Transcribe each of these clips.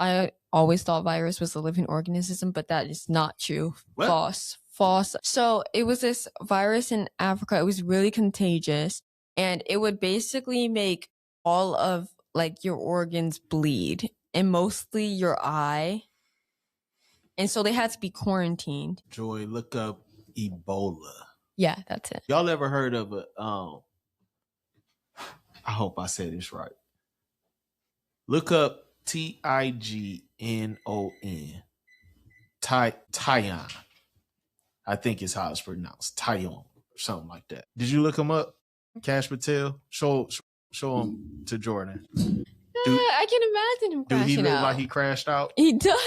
I always thought virus was a living organism, but that is not true. What? False. So it was this virus in Africa. It was really contagious, and it would basically make all of like your organs bleed, and mostly your eye. And so they had to be quarantined. Joy, look up Ebola. Yeah, that's it. Y'all ever heard of a I hope I said this right. Look up Tignon. Tyon. I think it's how it's pronounced. Tyon or something like that. Did you look him up? Cash Patel? Show him to Jordan. I can imagine him crashing out. Do he look like he crashed out? He does.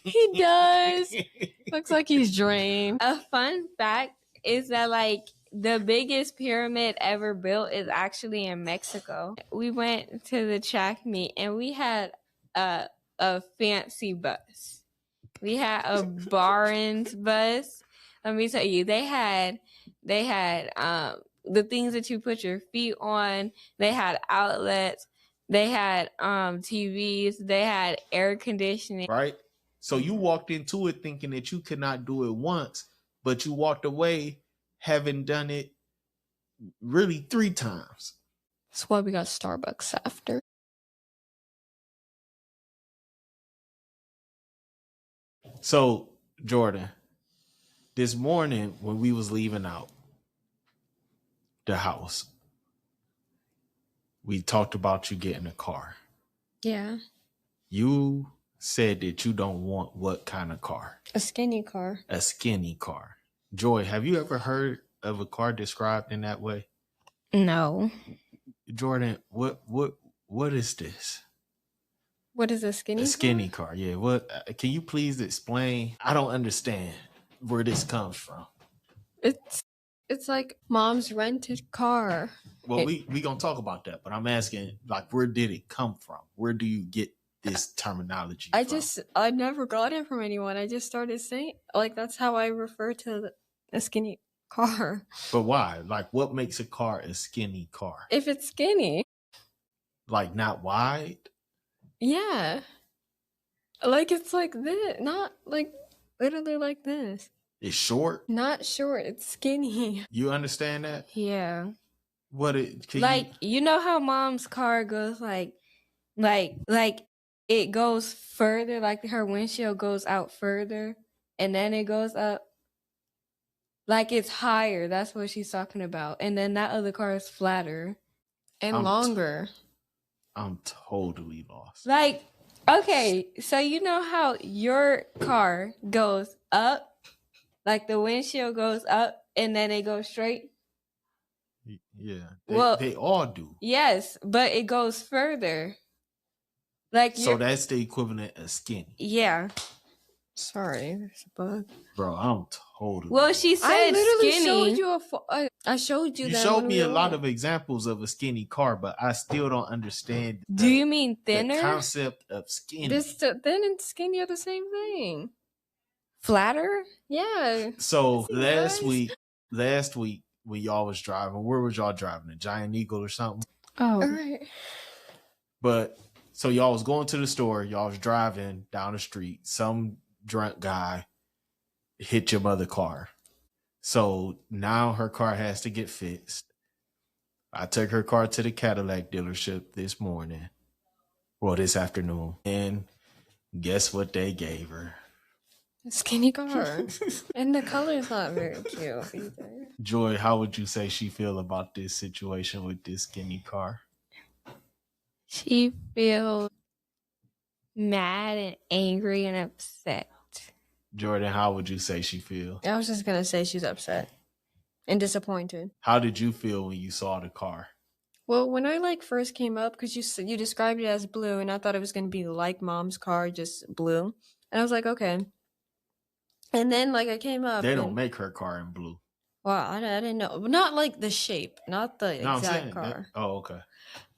He does. Looks like he's drained. A fun fact is that like the biggest pyramid ever built is actually in Mexico. We went to the track meet and we had a fancy bus. We had a Barron's bus. Let me tell you, they had the things that you put your feet on. They had outlets. They had TVs. They had air conditioning. Right. So you walked into it thinking that you could not do it once, but you walked away having done it really 3 times. That's why we got Starbucks after. So, Jordan, this morning when we was leaving out the house, we talked about you getting a car. Yeah. You said that you don't want what kind of car? A skinny car. A skinny car. Joy, have you ever heard of a car described in that way? No. Jordan, what is this? What is a skinny car? A skinny car, yeah. What? Can you please explain? I don't understand where this comes from. It's like mom's rented car. Well, we gonna talk about that, but I'm asking, like, where did it come from? Where do you get this terminology from? I never got it from anyone. I just started saying, like, that's how I refer to a skinny car. But why? Like, what makes a car a skinny car? If it's skinny. Like, not wide? Yeah. Like, it's like this. Not, like, literally like this. It's short? Not short. It's skinny. You understand that? Yeah. What it... you know how mom's car goes, like, it goes further, like her windshield goes out further, and then it goes up. Like it's higher. That's what she's talking about. And then that other car is flatter and longer. I'm totally lost. Like, okay, so you know how your car goes up? Like the windshield goes up and then it goes straight? Yeah. They all do. Yes, but it goes further. Like so that's the equivalent of skinny. Yeah. Sorry, there's a bug. Bro, I'm totally... Well, she said I literally skinny. Showed you I showed you that. You showed me a lot of examples of a skinny car, but I still don't understand. Do you mean thinner? The concept of skinny. Thin and skinny are the same thing. Flatter? Yeah. So last week when y'all was driving, where was y'all driving? A Giant Eagle or something? Oh. All right. But so y'all was going to the store, y'all was driving down the street. Some drunk guy hit your mother's car. So now her car has to get fixed. I took her car to the Cadillac dealership this afternoon. And guess what they gave her? A skinny car. And the color is not very cute either. Joy, how would you say she feel about this situation with this skinny car? She feels mad and angry and upset. Jordan, how would you say she feel? I was just going to say she's upset and disappointed. How did you feel when you saw the car? Well, when I first came up, because you described it as blue, and I thought it was going to be like mom's car, just blue. And I was like, okay. And then I came up. They don't make her car in blue. Well, I didn't know. Not like the shape, not the exact car. Okay.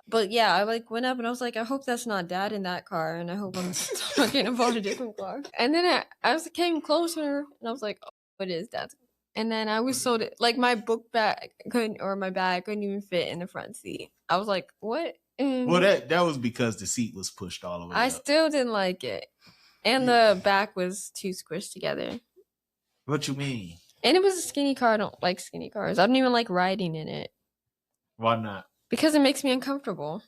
But yeah, I went up and I was like, I hope that's not dad in that car, and I hope I'm talking about a different car. And then I came closer and I was like, oh, it is dad's. And then I was my book bag my bag couldn't even fit in the front seat. I was like, what Well, that was because the seat was pushed all the way I up. still didn't like it. And the back was too squished together. What you mean? And it was a skinny car. I don't like skinny cars. I don't even like riding in it. Why not? Because it makes me uncomfortable.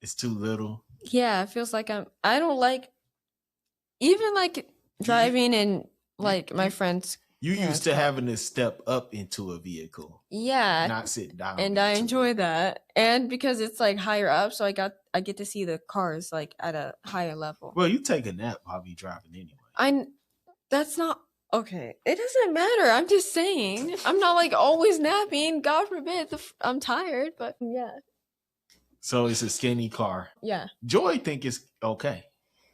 It's too little. Yeah, it feels like I don't like even like driving in like my friends. You used to having to step up into a vehicle. Yeah. Not sit down. And I enjoy that. And because it's like higher up, so I get to see the cars like at a higher level. Well, you take a nap while you driving anyway. That's not okay. It doesn't matter. I'm just saying. I'm not like always napping. God forbid. I'm tired, but yeah. So it's a skinny car. Yeah. Joy think it's okay.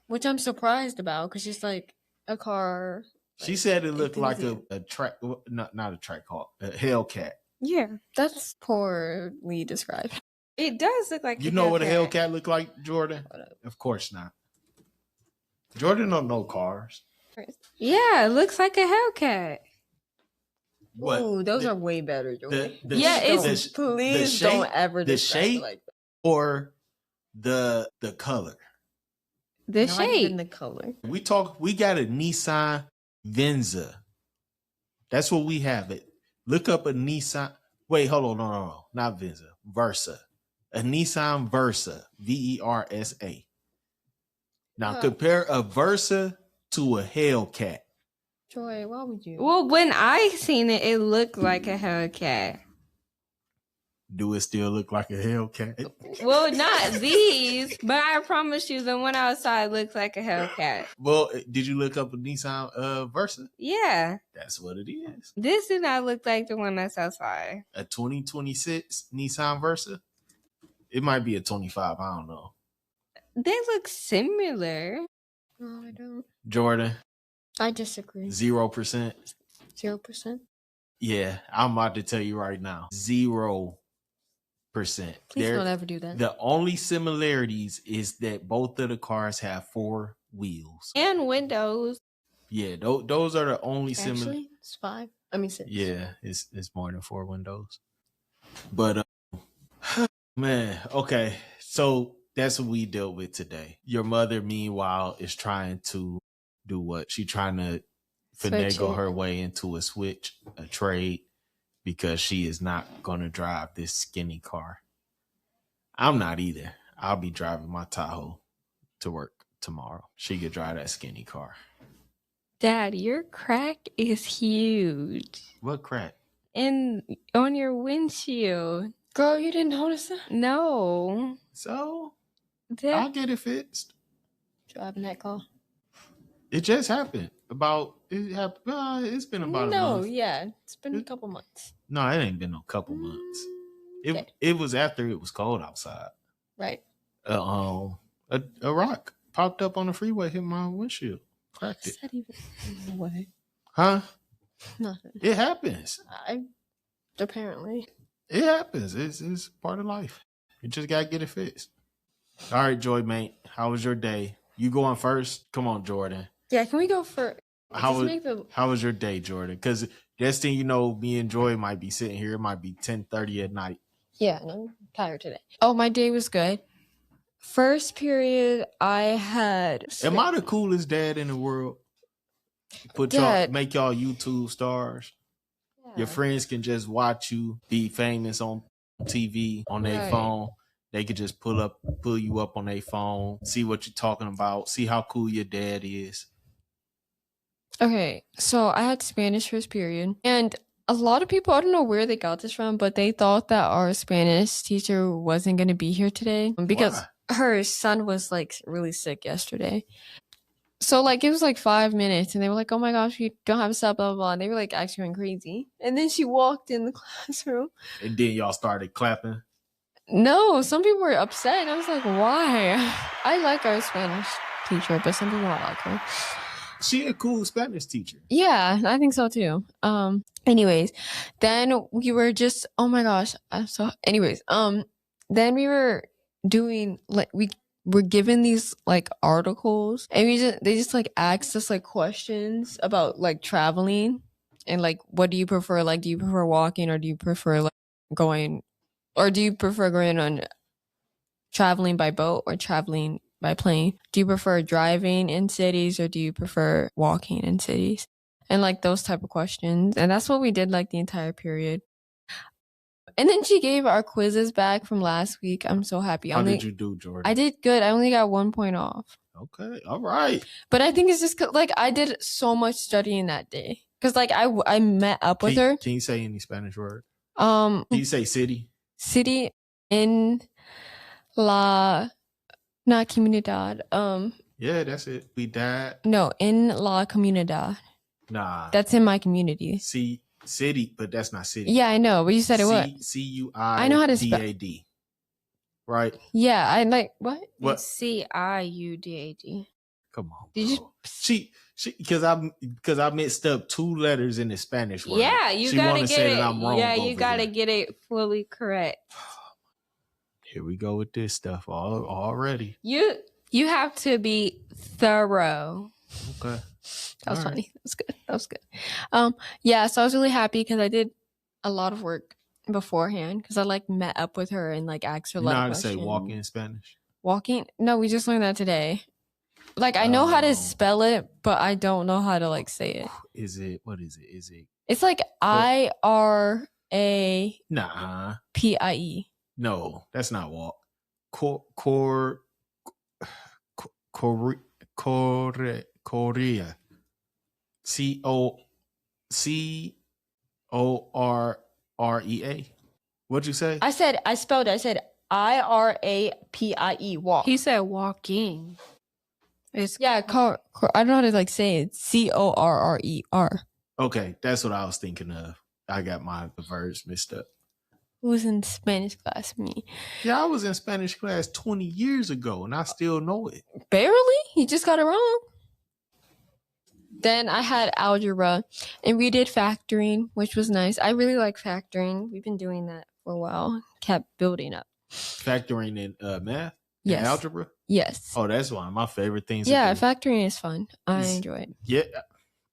Which I'm surprised about because she's like a car. She said it looked like a track, not a track car, a Hellcat. Yeah, that's poorly described. It does look like you know what a Hellcat look like, Jordan? Of course not. Jordan don't know cars. Yeah, it looks like a Hellcat. What? Ooh, those are way better, Jordan. Please don't ever describe the shape it like that. Or the color. The shape and the color. We got a Nissan Venza. That's what we have it. Look up a Nissan. Wait, hold on. No. Not Venza. Versa. A Nissan Versa. Versa. Now compare a Versa to a Hellcat. Joy, why would you? Well, when I seen it, it looked like a Hellcat. Do it still look like a Hellcat? Well, not these, but I promise you the one outside looks like a Hellcat. Well, did you look up a Nissan Versa? Yeah. That's what it is. This did not look like the one that's outside. A 2026 Nissan Versa? It might be a 25, I don't know. They look similar. No, I don't. Jordan? I disagree. 0%? 0%? Yeah, I'm about to tell you right now. 0%. Please don't ever do that. The only similarities is that both of the cars have 4 wheels. And windows. Yeah, those are the only similarities. Actually, it's 5. I mean 6. Yeah, it's more than 4 windows. But, man, okay. So that's what we dealt with today. Your mother, meanwhile, is trying to do what? She's trying to finagle her way into a trade, because she is not going to drive this skinny car. I'm not either. I'll be driving my Tahoe to work tomorrow. She could drive that skinny car. Dad, your crack is huge. What crack? On your windshield. Girl, you didn't notice that? No. So, I'll get it fixed. Driving that car. It just happened. It's been about a month. No, yeah. It's been a couple months. No, it ain't been no couple months. It was after it was cold outside. Right. A rock popped up on the freeway, hit my windshield. Cracked it. What's that even way? Huh? Nothing. It happens. Apparently. It happens. It's part of life. You just gotta get it fixed. All right, Joy, mate. How was your day? You going first? Come on, Jordan. Yeah, can we go first? How was your day, Jordan? Because next thing you know, me and Joy might be sitting here. It might be 10:30 at night. Yeah, and I'm tired today. Oh, my day was good. First period, I had... Am I the coolest dad in the world? Make y'all YouTube stars. Yeah. Your friends can just watch you be famous on TV, on their phone. They could just pull you up on their phone, see what you're talking about, see how cool your dad is. Okay, so I had Spanish first period, and a lot of people, I don't know where they got this from, but they thought that our Spanish teacher wasn't going to be here today because her son was like really sick yesterday. So like it was like 5 minutes and they were like, oh my gosh, we don't have a sub, blah, blah, blah. And they were like actually going crazy. And then she walked in the classroom. And then y'all started clapping? No, some people were upset. And I was like, why? I like our Spanish teacher, but some people don't like her. She a cool Spanish teacher. Yeah, I think so too. Anyways, then we were just, oh my gosh. Then we were doing like, we were given these like articles and they just like asked us like questions about like traveling and like, what do you prefer? Like, do you prefer walking or do you prefer like going on traveling by boat or traveling by plane? Do you prefer driving in cities or do you prefer walking in cities? And like those type of questions. And that's what we did like the entire period. And then she gave our quizzes back from last week. I'm so happy. How did you do, Jordan? I did good. I only got 1 point off. Okay, all right. But I think it's just like I did so much studying that day because like I met up with her. Can you say any Spanish word? Can you say city? City in la not comunidad. Yeah, that's it. We died. No, in la comunidad. Nah, that's in my community. City, but that's not city. Yeah, I know, but you said it what? CUIDAD. I know how to spell. Right? Yeah, I like what? What? CIUDAD. Come on, bro. Did you? She because I mixed up 2 letters in the Spanish word. Yeah, you gotta get it. I'm wrong. Yeah, you gotta get it fully correct. Here we go with this stuff already. You have to be thorough. Okay. That was funny. That was good. Yeah, so I was really happy because I did a lot of work beforehand because I like met up with her and like asked her a lot of questions. You know how to say walking in Spanish? Walking? No, we just learned that today. Like I know how to spell it, but I don't know how to like say it. What is it? It's like IRAPIE. No, that's not walk. Korea. CORREA. What'd you say? I said IRAPIE. Walk. He said walking. It's I don't know how to like say it. CORRER. Okay, that's what I was thinking of. I got my words mixed up. Who was in Spanish class? Me. Yeah, I was in Spanish class 20 years ago, and I still know it. Barely? You just got it wrong. Then I had algebra, and we did factoring, which was nice. I really like factoring. We've been doing that for a while. Kept building up. Factoring in math? Yes. Algebra? Yes. Oh, that's one of my favorite things. Yeah, factoring is fun. I enjoy it. Yeah.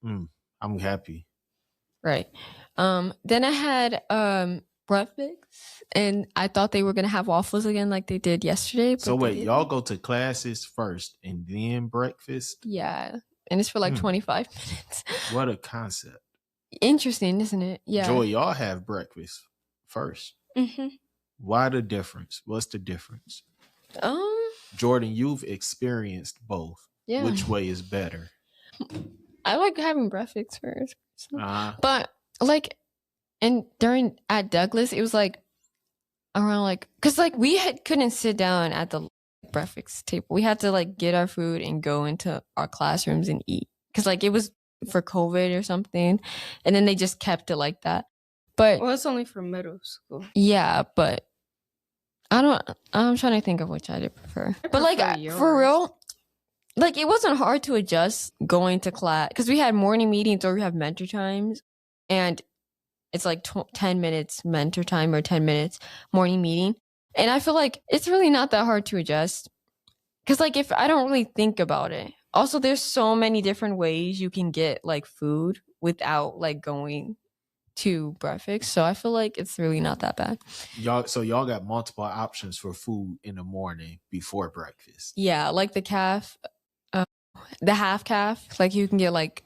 I'm happy. Right. Then I had breakfast, and I thought they were going to have waffles again like they did yesterday. So wait, y'all go to classes first and then breakfast? Yeah. And it's for like 25 minutes. What a concept. Interesting, isn't it? Yeah. Joy, y'all have breakfast first. Mm-hmm. Why the difference? What's the difference? Jordan, you've experienced both. Yeah. Which way is better? I like having breakfast first. But like, and at Douglas, it was like around like, cause like we couldn't sit down at the breakfast table. We had to like get our food and go into our classrooms and eat. Cause like it was for COVID or something. And then they just kept it like that. But it's only for middle school. Yeah, but I'm trying to think of which I did prefer. But like for real, like it wasn't hard to adjust going to class because we had morning meetings or we have mentor times, and it's like 10 minutes mentor time or 10 minutes morning meeting. And I feel like it's really not that hard to adjust because like if I don't really think about it. Also, there's so many different ways you can get like food without like going to breakfast, so I feel like it's really not that bad. Y'all got multiple options for food in the morning before breakfast. Yeah, like the half calf. Like you can get like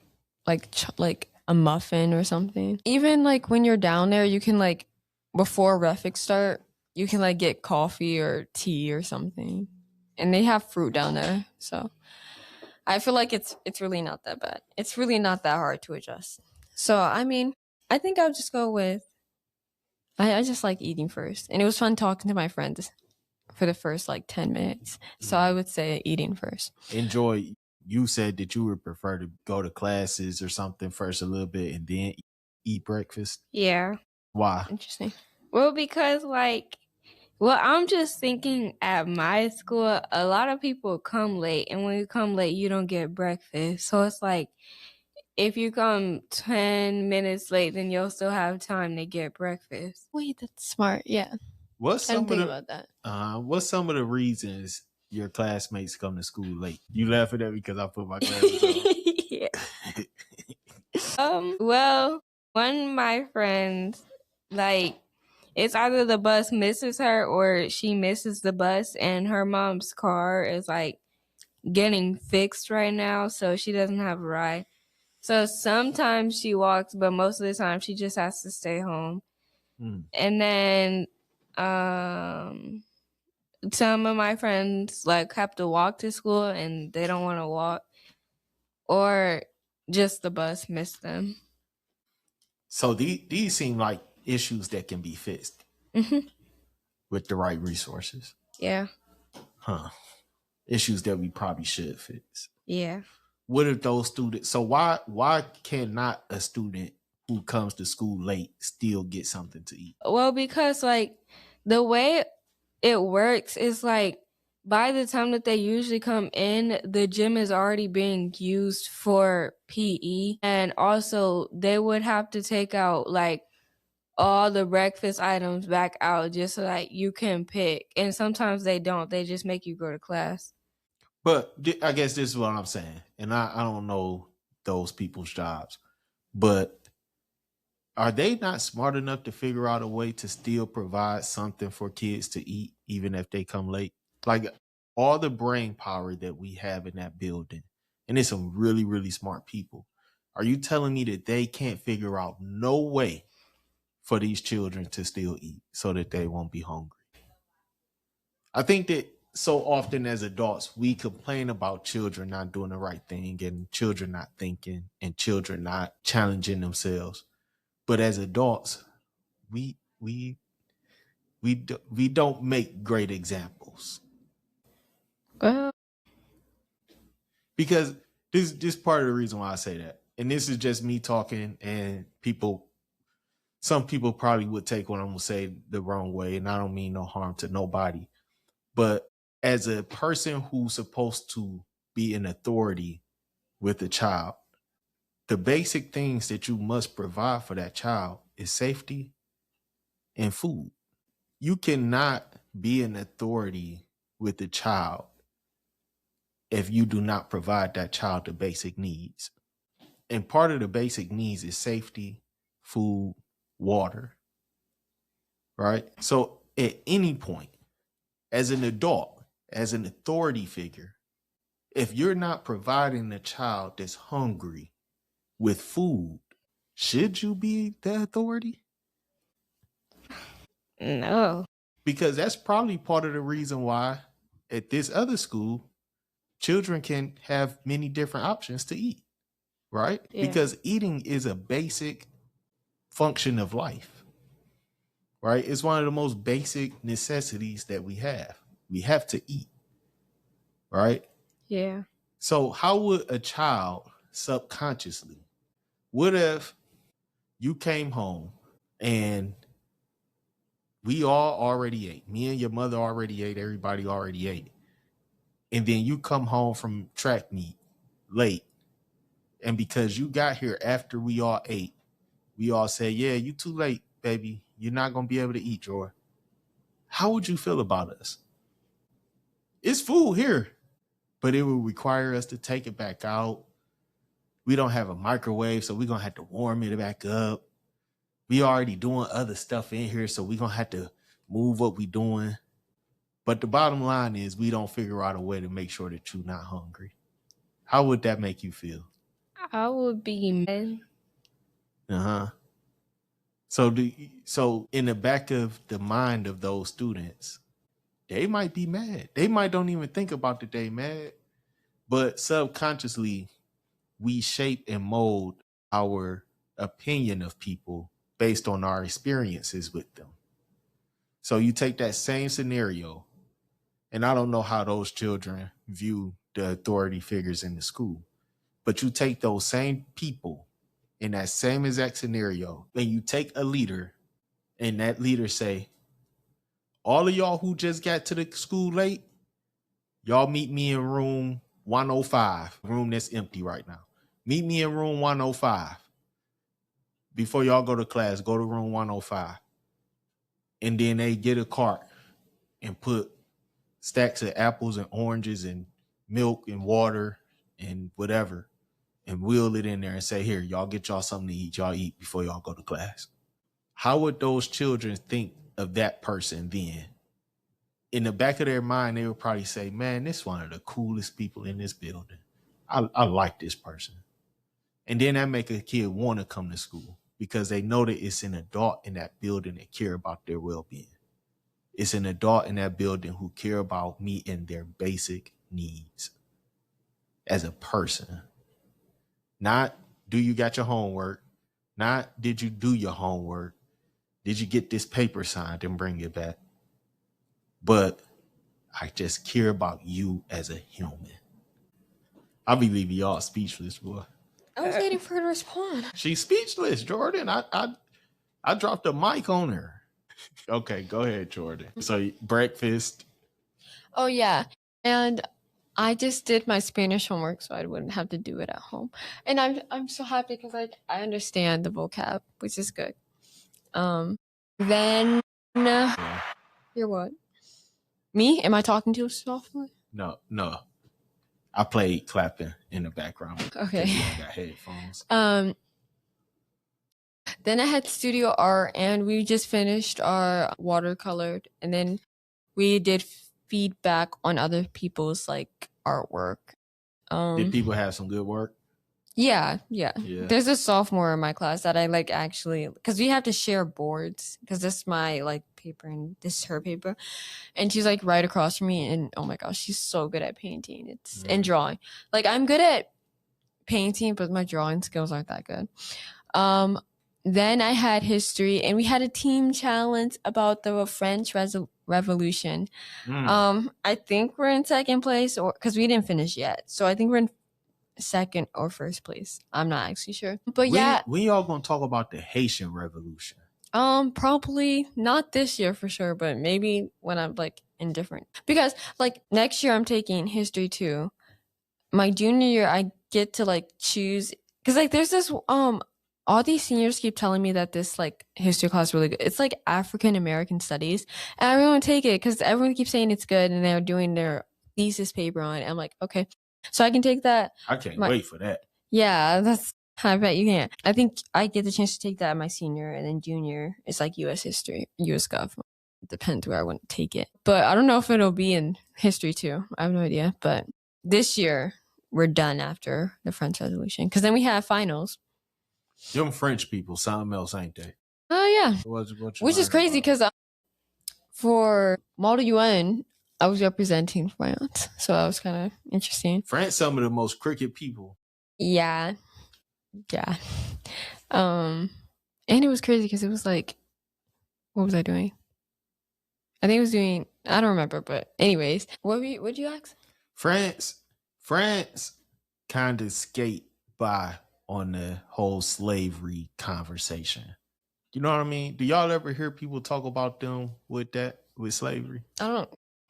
a muffin or something. Even like when you're down there, you can like before breakfast start, you can like get coffee or tea or something, and they have fruit down there. So I feel like it's really not that bad. It's really not that hard to adjust. So I mean, I think I'll just go with, I just like eating first. And it was fun talking to my friends for the first like 10 minutes. So I would say eating first. Enjoy. You said that you would prefer to go to classes or something first a little bit and then eat breakfast. Yeah. Why? Interesting. Well, because I'm just thinking at my school, a lot of people come late. And when you come late, you don't get breakfast. So it's like, if you come 10 minutes late, then you'll still have time to get breakfast. Wait, that's smart. Yeah. What's some of the reasons your classmates come to school late? You laughing at me because I put my glasses on? Well, one of my friends, like, It's either the bus misses her or she misses the bus, and her mom's car is like getting fixed right now, so she doesn't have a ride. So sometimes she walks, but most of the time she just has to stay home. And then some of my friends like have to walk to school and they don't want to walk, or just the bus missed them. So these seem like issues that can be fixed with the right resources. Yeah. Huh. Issues that we probably should fix. Yeah. What if those students? So why cannot a student who comes to school late still get something to eat? Well, because like the way it works is like by the time that they usually come in, the gym is already being used for PE. And also they would have to take out like all the breakfast items back out just so that you can pick. And sometimes they don't. They just make you go to class. But I guess this is what I'm saying. And I don't know those people's jobs, but are they not smart enough to figure out a way to still provide something for kids to eat, even if they come late? Like all the brain power that we have in that building, and it's some really, really smart people. Are you telling me that they can't figure out no way for these children to still eat so that they won't be hungry? I think that so often as adults, we complain about children not doing the right thing and children not thinking and children not challenging themselves. But as adults, we don't make great examples. Well, Because this part of the reason why I say that. And this is just me talking, and some people probably would take what I'm gonna say the wrong way, and I don't mean no harm to nobody. But as a person who's supposed to be an authority with a child, the basic things that you must provide for that child is safety and food. You cannot be an authority with a child if you do not provide that child the basic needs. And part of the basic needs is safety, food, water, right? So at any point, as an adult, as an authority figure, if you're not providing a child that's hungry with food, should you be the authority? no. Because that's probably part of the reason why at this other school, children can have many different options to eat, right? Yeah. Because eating is a basic function of life, right? It's one of the most basic necessities that we have. We have to eat, right? Yeah. So, how would a child subconsciously, what if you came home and we all already ate? Me and your mother already ate, everybody already ate. And then you come home from track meet late. And because you got here after we all ate, we all say, yeah, you too late, baby. You're not going to be able to eat, Joy. How would you feel about us? It's food here, but it will require us to take it back out. We don't have a microwave, so we're going to have to warm it back up. We already doing other stuff in here, so we're going to have to move what we doing. But the bottom line is we don't figure out a way to make sure that you're not hungry. How would that make you feel? I would be mad. Uh-huh. So in the back of the mind of those students, they might be mad. They might don't even think about the day mad, but subconsciously we shape and mold our opinion of people based on our experiences with them. So you take that same scenario, and I don't know how those children view the authority figures in the school, but you take those same people in that same exact scenario, and you take a leader, and that leader say, all of y'all who just got to the school late, y'all meet me in room 105, room that's empty right now. Meet me in room 105. Before y'all go to class, go to room 105. And then they get a cart and put stacks of apples and oranges and milk and water and whatever and wheel it in there and say, here, y'all get y'all something to eat. Y'all eat before y'all go to class. How would those children think of that person then, in the back of their mind, they would probably say, man, this is one of the coolest people in this building. I like this person. And then that make a kid want to come to school because they know that it's an adult in that building that care about their well-being. It's an adult in that building who care about meeting their basic needs as a person. Not, do you got your homework? Not, did you do your homework? Did you get this paper signed and bring it back? But I just care about you as a human. I'll be leaving y'all speechless, boy. I was waiting for her to respond. She's speechless, Jordan. I dropped the mic on her. Okay, go ahead, Jordan. So breakfast. Oh yeah, and I just did my Spanish homework so I wouldn't have to do it at home, and I'm so happy because like I understand the vocab, which is good. Then Yeah. you're what? Me? Am I talking to you softly? No. I played clapping in the background. Okay. You got headphones. Then I had studio art, and we just finished our watercolored, and then we did feedback on other people's like artwork. Did people have some good work? Yeah. There's a sophomore in my class that I like actually, because we have to share boards, because this is my like paper and this is her paper, and she's like right across from me, and oh my gosh, she's so good at painting. And drawing. Like I'm good at painting, but my drawing skills aren't that good. Then I had history, and we had a team challenge about the French Revolution. I think we're in second place, or because we didn't finish yet, so I think we're in second or first place. I'm not actually sure, but yeah. We all gonna talk about the Haitian Revolution. Probably not this year for sure, but maybe when I'm like indifferent, because like next year I'm taking history too. My junior year I get to like choose, because like there's this all these seniors keep telling me that this like history class is really good. It's like African American studies, and I really want to take it because everyone keeps saying it's good, and they're doing their thesis paper on it. I'm like, okay, so I can take that. I can't wait for that. Yeah, I bet you can. I think I get the chance to take that my senior, and then junior is like U.S. history, U.S. Gov. It depends where I want to take it, but I don't know if it'll be in history too. I have no idea. But this year we're done after the French Revolution, because then we have finals. Them French people, something else, ain't they? Oh yeah, which is crazy because for Model UN, I was representing France, so that was kind of interesting. France, some of the most crooked people. Yeah. And it was crazy because it was like, what was I doing? I think I was doing, I don't remember, but anyways, what'd you ask? France kind of skate by on the whole slavery conversation. You know what I mean? Do y'all ever hear people talk about them with slavery? I don't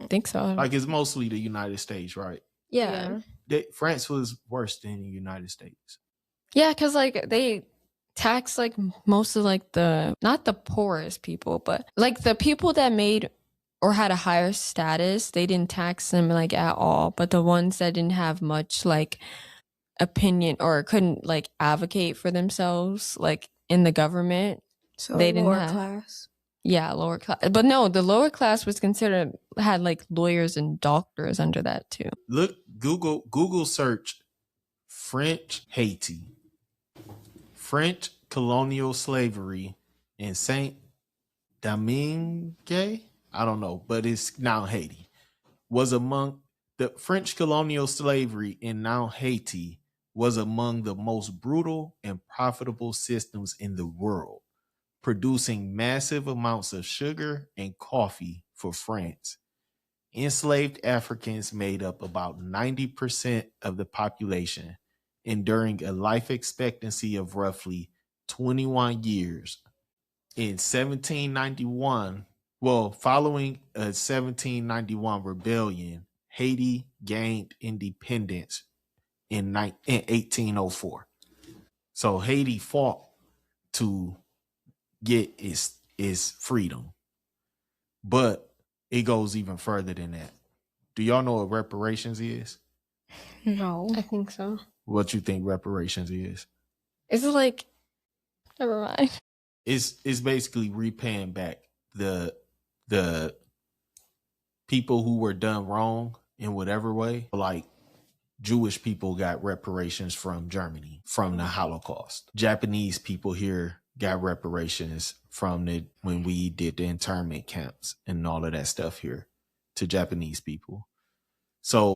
think so. Like it's mostly the United States, right? Yeah. France was worse than the United States. Yeah, because like they tax like most of like not the poorest people, but like the people that made or had a higher status, they didn't tax them like at all. But the ones that didn't have much like opinion or couldn't like advocate for themselves like in the government, so they didn't lower class. Yeah, lower class. But no, the lower class was had like lawyers and doctors under that too. Look, Google search French Haiti. French colonial slavery in Saint Domingue, I don't know, but it's now Haiti, was among the French colonial slavery in now Haiti was among the most brutal and profitable systems in the world, producing massive amounts of sugar and coffee for France. Enslaved Africans made up about 90% of the population, enduring a life expectancy of roughly 21 years. In 1791, following a 1791 rebellion, Haiti gained independence in 1804. So Haiti fought to get its freedom. But it goes even further than that. Do y'all know what reparations is? No. I think so. What you think reparations is? Is it like, never mind. It's basically repaying back the people who were done wrong in whatever way, like Jewish people got reparations from Germany from the Holocaust. Japanese people here got reparations from when we did the internment camps and all of that stuff here to Japanese people. So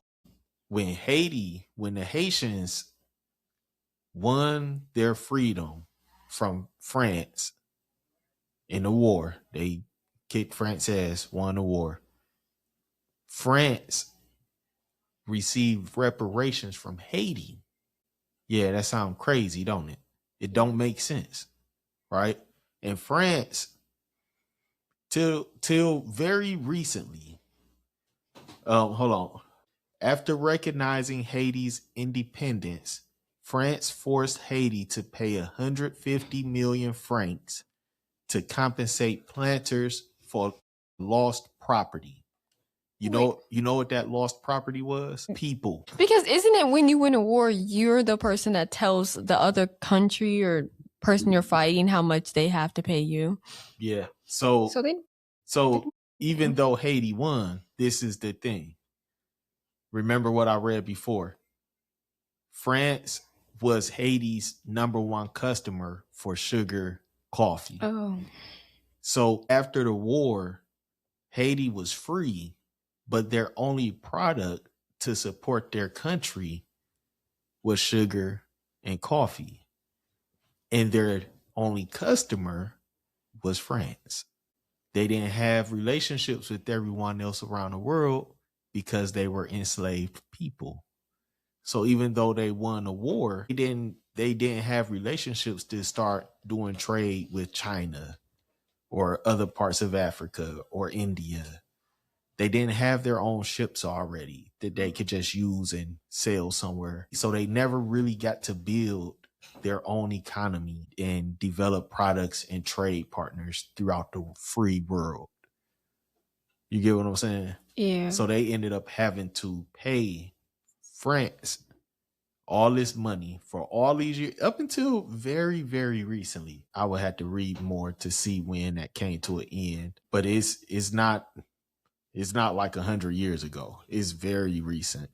when the Haitians won their freedom from France in the war, they kicked France's ass, won the war. France received reparations from Haiti. Yeah, that sounds crazy, don't it? It don't make sense, right? And France, till very recently, hold on. After recognizing Haiti's independence, France forced Haiti to pay 150 million francs to compensate planters for lost property. You know what that lost property was? People. Because isn't it when you win a war, you're the person that tells the other country or person you're fighting how much they have to pay you? Yeah. So even though Haiti won, this is the thing. Remember what I read before. France was Haiti's number one customer for sugar, coffee. Oh. So after the war, Haiti was free, but their only product to support their country was sugar and coffee. And their only customer was France. They didn't have relationships with everyone else around the world because they were enslaved people. So even though they won the war, they didn't have relationships to start doing trade with China or other parts of Africa or India. They didn't have their own ships already that they could just use and sail somewhere. So they never really got to build their own economy and develop products and trade partners throughout the free world. You get what I'm saying? Yeah. So they ended up having to pay France all this money for all these years up until very, very recently. I would have to read more to see when that came to an end, but it's not like 100 years ago. It's very recent.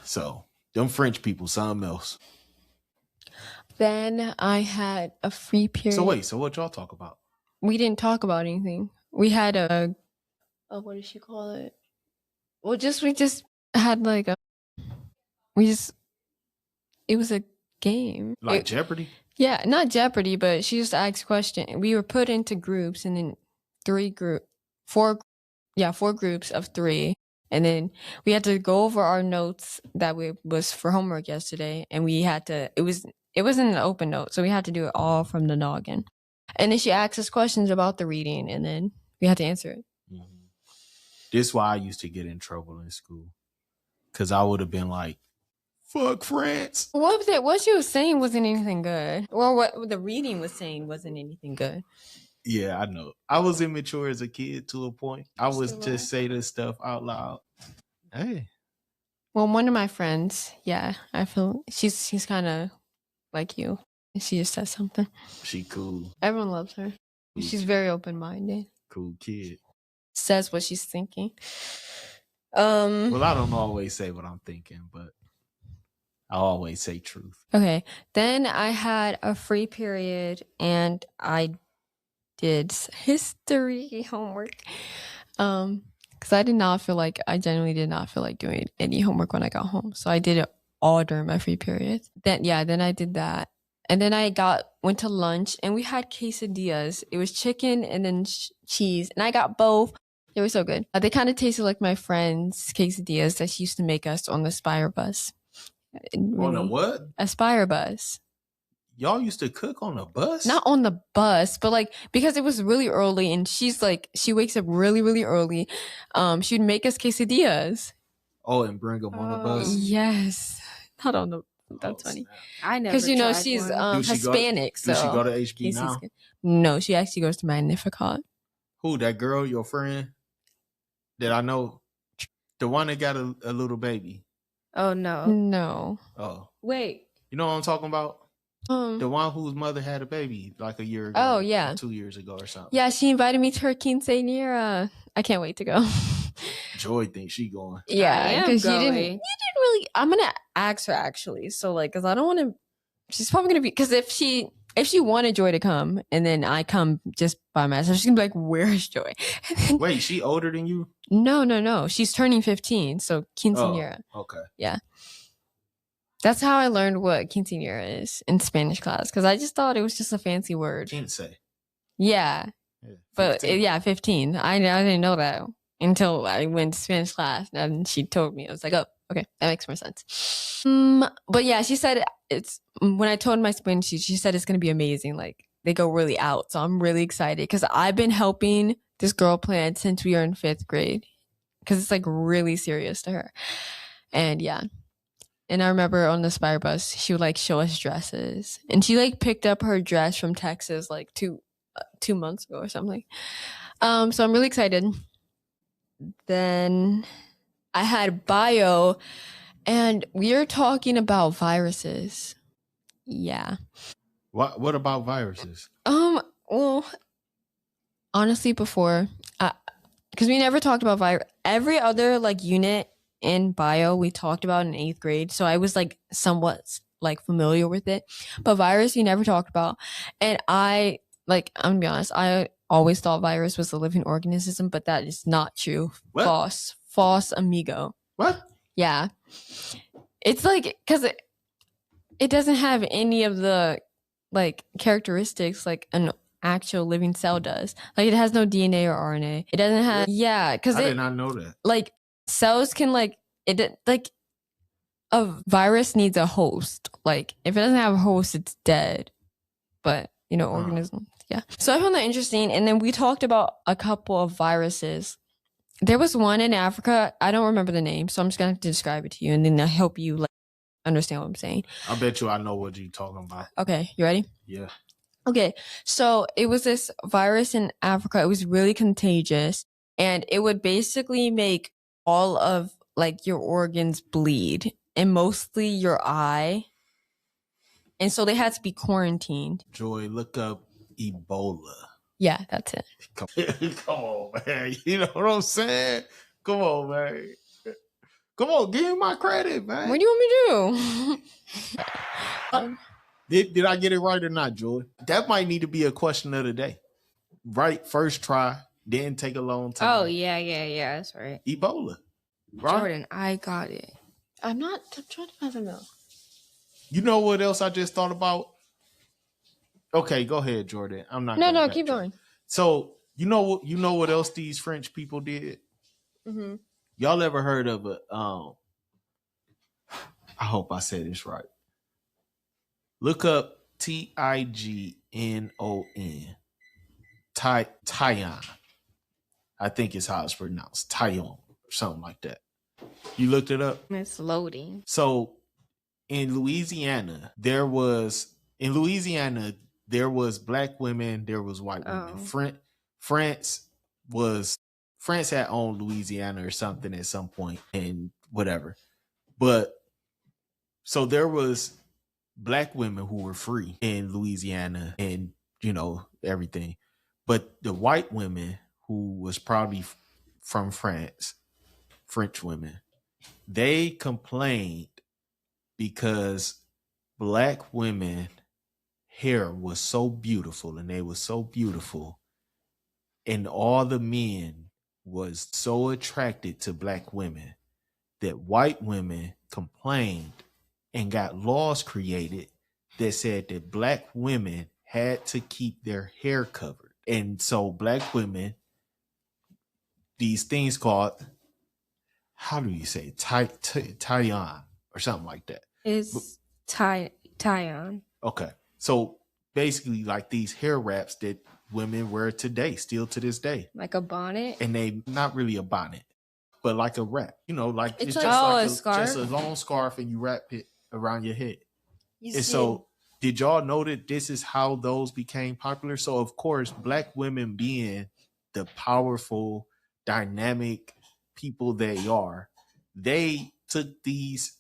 So them French people, something else. Then I had a free period. So wait, so what y'all talk about? We didn't talk about anything. We had what did she call it? Well, we just had like it was a game. Like Jeopardy? Yeah, not Jeopardy, but she just asked questions. We were put into groups, and then four groups of 3. And then we had to go over our notes that was for homework yesterday, and we had to. It wasn't an open note, so we had to do it all from the noggin. And then she asked us questions about the reading, and then we had to answer it. Mm-hmm. This is why I used to get in trouble in school, because I would have been like, "Fuck France." What she was saying wasn't anything good, or what the reading was saying wasn't anything good. Yeah, I know. I was immature as a kid to a point. I would just say this stuff out loud. Hey. Well, one of my friends, yeah, I feel she's kind of like you. She just says something. She cool. Everyone loves her. Cool. She's very open-minded. Cool kid. Says what she's thinking. Well, I don't always say what I'm thinking, but I always say truth. Okay. Then I had a free period and I did history homework. Because I genuinely did not feel like doing any homework when I got home. So I did it all during my free period. Then I did that. And then I went to lunch and we had quesadillas. It was chicken and then cheese. And I got both. They were so good. They kind of tasted like my friend's quesadillas that she used to make us on the Spire bus. On a what? A Spire bus. Y'all used to cook on a bus? Not on the bus, but because it was really early and she wakes up really, really early. She'd make us quesadillas. Oh, and bring them on the bus? Yes. Not on the... That's funny. Snap. I never. Because she's Hispanic. Does she go to HB now? No, she actually goes to Magnificat. Who? That girl, your friend? That I know? The one that got a little baby? Oh no. No. Oh. Wait. You know what I'm talking about? The one whose mother had a baby like a year ago. Oh, yeah. Or 2 years ago or something. Yeah, she invited me to her quinceañera. I can't wait to go. Joy thinks she going. Yeah, because you didn't really. I'm gonna ask her actually. So like, because I don't want to. She's probably gonna be, because if she wanted Joy to come and then I come just by myself, she's gonna be like, "Where's Joy?" Then, wait, she older than you? No. She's turning 15, so quinceañera. Oh, okay. Yeah. That's how I learned what quinceañera is in Spanish class, because I just thought it was just a fancy word. Quince. Yeah. 15. But 15. I didn't know that until I went to Spanish class and she told me. I was like, oh, okay, that makes more sense. But yeah, she said when I told my Spanish teacher, she said it's going to be amazing. Like, they go really out. So I'm really excited because I've been helping this girl plan since we were in 5th grade, because it's like really serious to her. And yeah. And I remember on the Spire bus, she would like show us dresses, and she like picked up her dress from Texas like 2 months ago or something. So I'm really excited. Then I had bio, and we are talking about viruses. Yeah. What about viruses? Well, honestly, before, because we never talked about virus. Every other like unit in bio we talked about in 8th grade, so I was like somewhat like familiar with it, but virus we never talked about. And I'm gonna be honest, I always thought virus was a living organism, but that is not true. What? False amigo. What? Yeah, it's like, because it doesn't have any of the like characteristics like an actual living cell does. Like, it has no DNA or RNA. It doesn't have, yeah, because I did not know that. Like, cells can like a virus needs a host. Like, if it doesn't have a host, it's dead. But organisms, yeah. So I found that interesting. And then we talked about a couple of viruses. There was one in Africa. I don't remember the name, so I'm just gonna have to describe it to you, and then I hope you like understand what I'm saying. I bet you I know what you're talking about. Okay, you ready? Yeah. Okay, so it was this virus in Africa. It was really contagious, and it would basically make all of like your organs bleed, and mostly your eye. And so they had to be quarantined. Joy, look up Ebola. Yeah, that's it. Come on, man. You know what I'm saying? Come on, man. Come on, give me my credit, man. What do you want me to do? Did I get it right or not, Joy? That might need to be a question of the day. Right, first try, then take a long time. Oh, yeah, that's right. Ebola. Right? Jordan, I got it. I'm trying to find something else. You know what else I just thought about? Okay, go ahead, Jordan. I'm not. No, keep going. So you know what else these French people did? Mm-hmm. Y'all ever heard of a? I hope I said this right. Look up Tignon. Tyon. I think it's how it's pronounced. Tyon or something like that. You looked it up? It's loading. So in Louisiana, there was black women, there was white women. France had owned Louisiana or something at some point, and whatever. But so there was black women who were free in Louisiana, and everything. But the white women who was probably from France, French women, they complained because black women hair was so beautiful, and they were so beautiful, and all the men was so attracted to black women that white women complained and got laws created that said that black women had to keep their hair covered. And so black women, these things called, how do you say, Tyon or something like that. It's Tyon. Okay. So basically like these hair wraps that women wear today, still to this day. Like a bonnet? And they, not really a bonnet, but like a wrap. Like it's just like a scarf? Just a long scarf, and you wrap it around your head. So did y'all know that this is how those became popular? So of course, black women, being the powerful, dynamic people they are, they took these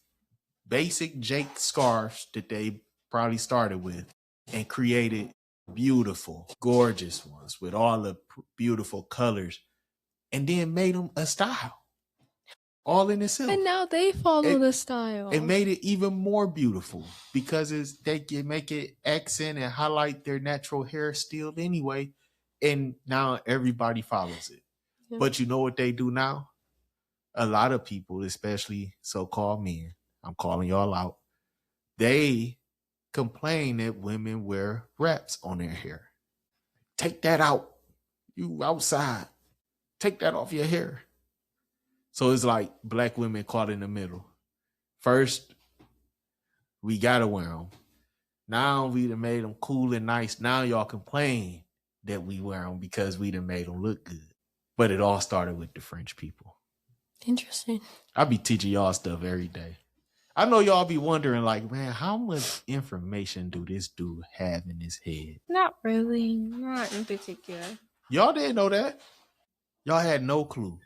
basic Jake scarves that they probably started with and created beautiful, gorgeous ones with all the beautiful colors and then made them a style all in itself. And now they follow the style. It made it even more beautiful because they can make it accent and highlight their natural hair still anyway. And now everybody follows it. Yeah. But you know what they do now? A lot of people, especially so-called men, I'm calling y'all out, they complain that women wear wraps on their hair. Take that out. You outside. Take that off your hair. So it's like black women caught in the middle. First, we gotta wear them. Now we done made them cool and nice. Now y'all complain that we wear them because we done made them look good. But it all started with the French people. Interesting. I be teaching y'all stuff every day. I know y'all be wondering, like, man, how much information do this dude have in his head? Not really. Not in particular. Y'all didn't know that. Y'all had no clue.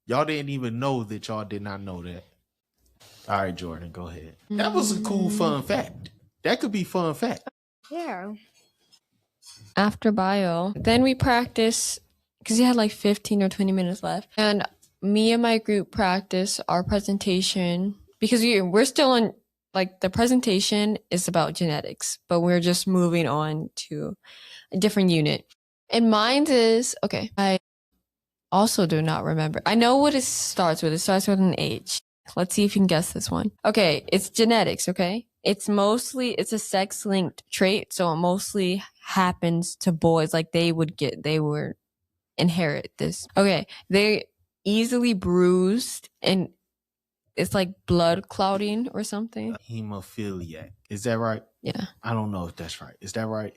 Y'all didn't even know that y'all did not know that. All right, Jordan, go ahead. That was a cool fun fact. That could be fun fact. Yeah. After bio, then we practice, because you had like 15 or 20 minutes left. And me and my group practice our presentation, because we're still on, like, the presentation is about genetics, but we're just moving on to a different unit. And mine is, okay, I also do not remember. I know what it starts with. It starts with an H. Let's see if you can guess this one. Okay, it's genetics, okay? It's a sex-linked trait, so it mostly happens to boys. Like, they would inherit this. Okay, they easily bruised, and it's like blood clotting or something. Hemophiliac. Is that right? Yeah. I don't know if that's right. Is that right?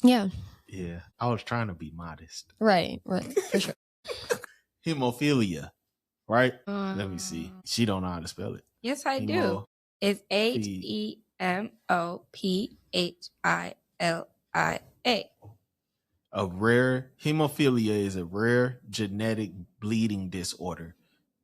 Yeah. Yeah. I was trying to be modest. Right, for sure. Hemophilia, right? Let me see. She don't know how to spell it. Yes, I do. It's HEMOPHILIA. A rare hemophilia is a rare genetic bleeding disorder,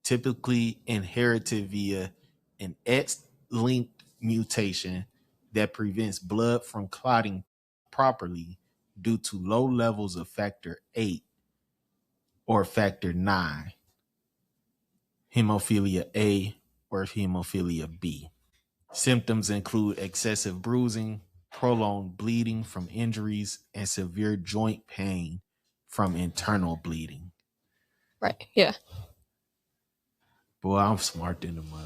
typically inherited via an X-linked mutation that prevents blood from clotting properly due to low levels of factor 8 or factor 9, hemophilia A or hemophilia B. Symptoms include excessive bruising, prolonged bleeding from injuries, and severe joint pain from internal bleeding. Right, yeah. Boy, I'm smart in the mud.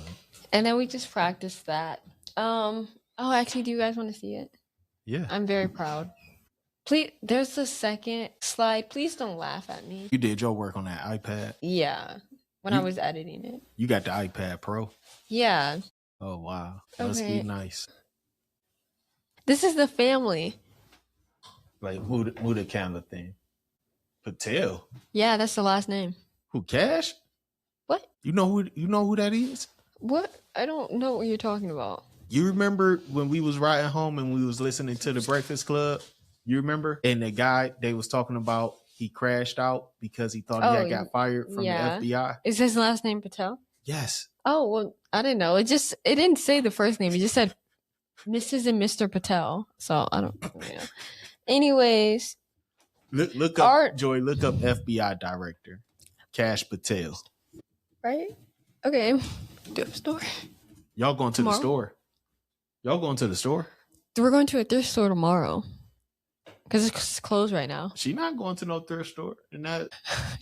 And then we just practiced that. Actually, do you guys want to see it? Yeah. I'm very proud. Please, there's the second slide. Please don't laugh at me. You did your work on that iPad? Yeah, when I was editing it. You got the iPad Pro? Yeah. Oh, wow. Must be nice. This is the family. Like, who the camera thing? Patel? Yeah, that's the last name. Who, Cash? What? You know who that is? What? I don't know what you're talking about. You remember when we was riding home and we was listening to the Breakfast Club? You remember? And the guy they was talking about, he crashed out because he thought he had got fired from the FBI. Is his last name Patel? Yes. Oh, well, I didn't know. It didn't say the first name. It just said Mrs. and Mr. Patel. So I don't know. Anyways. Look up, Joy, look up FBI director, Cash Patel. Right? Okay. Do a store. Y'all going to the store? Y'all going to the store? We're going to a thrift store tomorrow. Because it's closed right now. She's not going to no thrift store.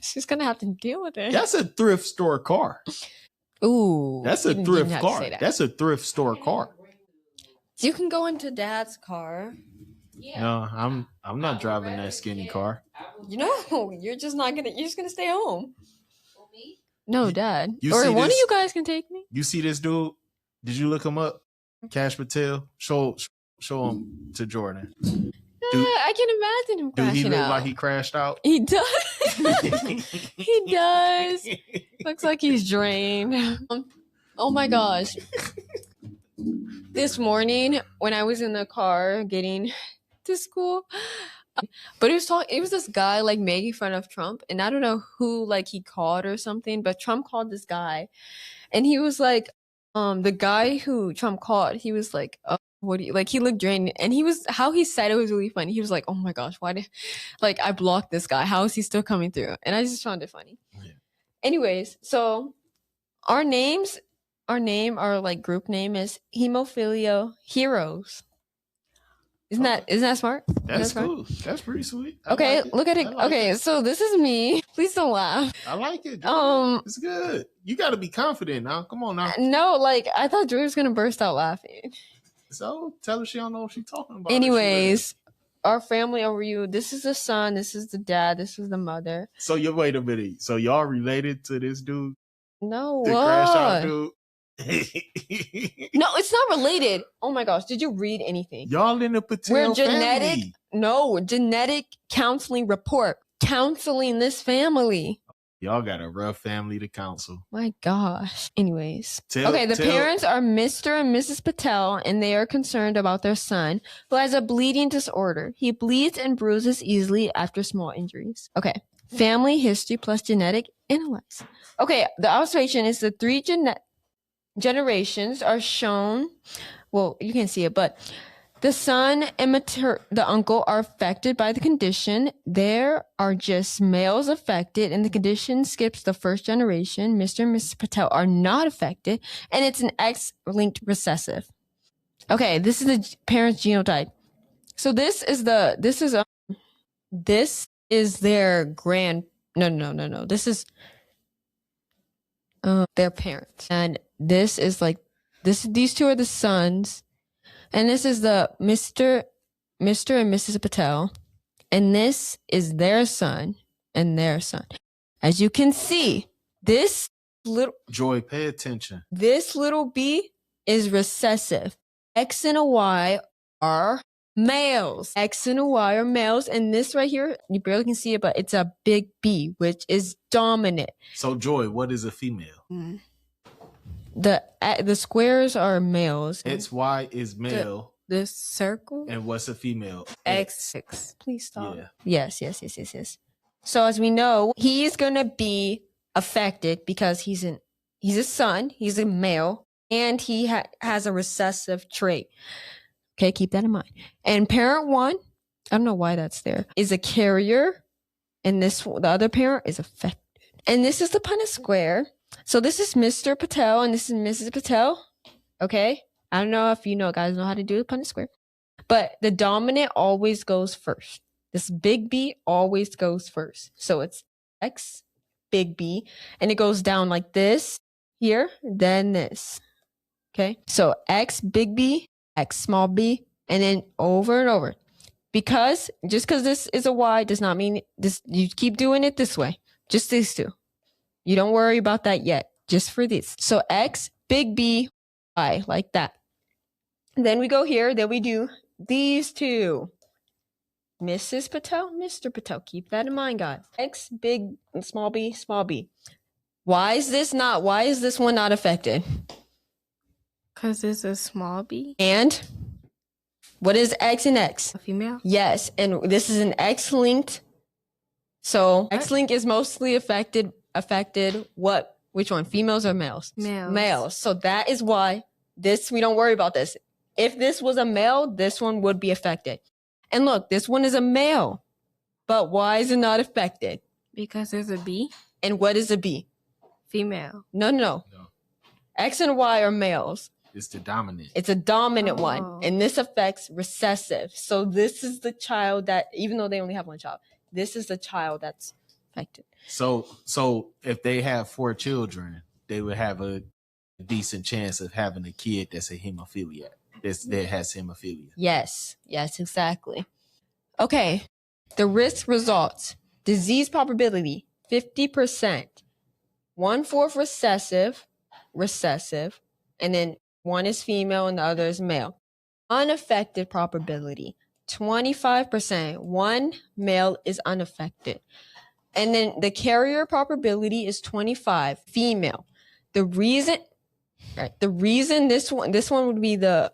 She's going to have to deal with it. That's a thrift store car. Ooh. That's a thrift car. That's a thrift store car. You can go into Dad's car. Yeah. No, I'm not driving that skinny car. You're just gonna stay home. No, Dad. Or one of you guys can take me. You see this dude? Did you look him up? Cash Patel? Show him to Jordan. I can imagine him crashing out. Do he look like he crashed out? He does. He does. Looks like he's drained. Oh my gosh. This morning when I was in the car getting to school, but it was this guy like making fun of Trump, and I don't know who like he called or something, but Trump called this guy, and he was like, the guy who Trump called, he was like, what do you like? He looked drained, and how he said it was really funny. He was like, "Oh my gosh, why did like I blocked this guy? How is he still coming through?" And I just found it funny. Yeah. Anyways, so our name, our like group name is Hemophilia Heroes. Isn't that smart? That's cool. That's pretty sweet. Okay, look at it. Okay, so this is me. Please don't laugh. I like it. It's good. You got to be confident now. Come on now. No, like I thought Joy was gonna burst out laughing. So tell her she don't know what she's talking about. Anyways, our family overview. This is the son. This is the dad. This is the mother. So you wait a minute. So y'all related to this dude? No. The crash out dude. No, it's not related. Oh my gosh, did you read anything? Y'all in the Patel We're genetic family. No, genetic counseling report. Counseling this family. Y'all got a rough family to counsel. My gosh. Anyways. The parents are Mr. and Mrs. Patel, and they are concerned about their son, who has a bleeding disorder. He bleeds and bruises easily after small injuries. Okay. Family history plus genetic analyze. Okay, the observation is the three generations are shown. Well, you can't see it, but the son and the uncle are affected by the condition. There are just males affected, and the condition skips the first generation. Mr. and Mrs. Patel are not affected, and it's an X-linked recessive. Okay, this is the parent's genotype. So this is their No. This is their parents, and this is like this. These two are the sons, and this is the Mr. and Mrs. Patel, and this is their son and their son. As you can see, this little Joy, pay attention. This little b is recessive. X and a Y are males. X and a Y are males, and this right here, you barely can see it, but it's a big B, which is dominant. So, Joy, what is a female? The squares are males. XY is male. The circle. And what's a female? X. Please stop. Yeah. Yes. So as we know, he's gonna be affected because he's a son, he's a male, and he has a recessive trait. Okay, keep that in mind. And parent one, I don't know why that's there, is a carrier, and the other parent is affected. And this is the Punnett square. So this is Mr. Patel and this is Mrs. Patel. Okay, I don't know if guys know how to do the Punnett square, but the dominant always goes first. This big B always goes first. So it's X, big B, and it goes down like this here, then this. Okay, so X, big B, X, small b, and then over and over. Just because this is a Y does not mean this. You keep doing it this way. Just these two. You don't worry about that yet. Just for this. So X, big B, Y, like that. And then we go here. Then we do these two. Mrs. Patel, Mr. Patel. Keep that in mind, guys. X, big, small b, small b. Why is this one not affected? Because it's a small b. And what is X and X? A female. Yes, and this is an X-linked. So X-linked is mostly affected what? Which one? Females or males? Males. So that is why we don't worry about this. If this was a male, this one would be affected. And look, this one is a male. But why is it not affected? Because there's a B. And what is a B? Female. No. X and Y are males. It's the dominant. It's a dominant one. And this affects recessive. So this is the child that, even though they only have one child, this is the child that's affected. So if they have 4 children, they would have a decent chance of having a kid that's a hemophiliac. That has hemophilia. Yes, exactly. Okay, the risk results. Disease probability, 50%. 1/4 recessive, and then one is female and the other is male. Unaffected probability, 25%. One male is unaffected. And then the carrier probability is 25, female. The reason this one would be the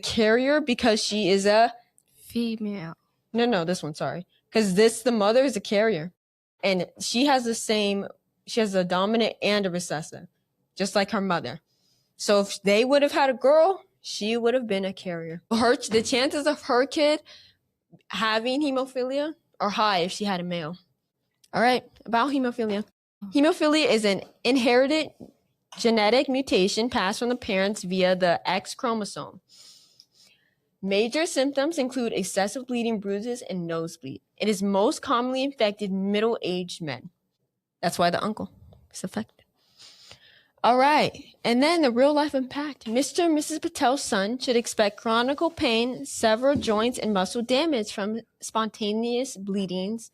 carrier, because she is a female. No, this one, sorry. Because the mother is a carrier. And she has a dominant and a recessive, just like her mother. So if they would have had a girl, she would have been a carrier. The chances of her kid having hemophilia are high if she had a male. All right, about hemophilia. Hemophilia is an inherited genetic mutation passed from the parents via the X chromosome. Major symptoms include excessive bleeding, bruises, and nosebleed. It is most commonly infected middle-aged men. That's why the uncle is affected. All right, and then the real-life impact. Mr. and Mrs. Patel's son should expect chronic pain, several joints, and muscle damage from spontaneous bleedings,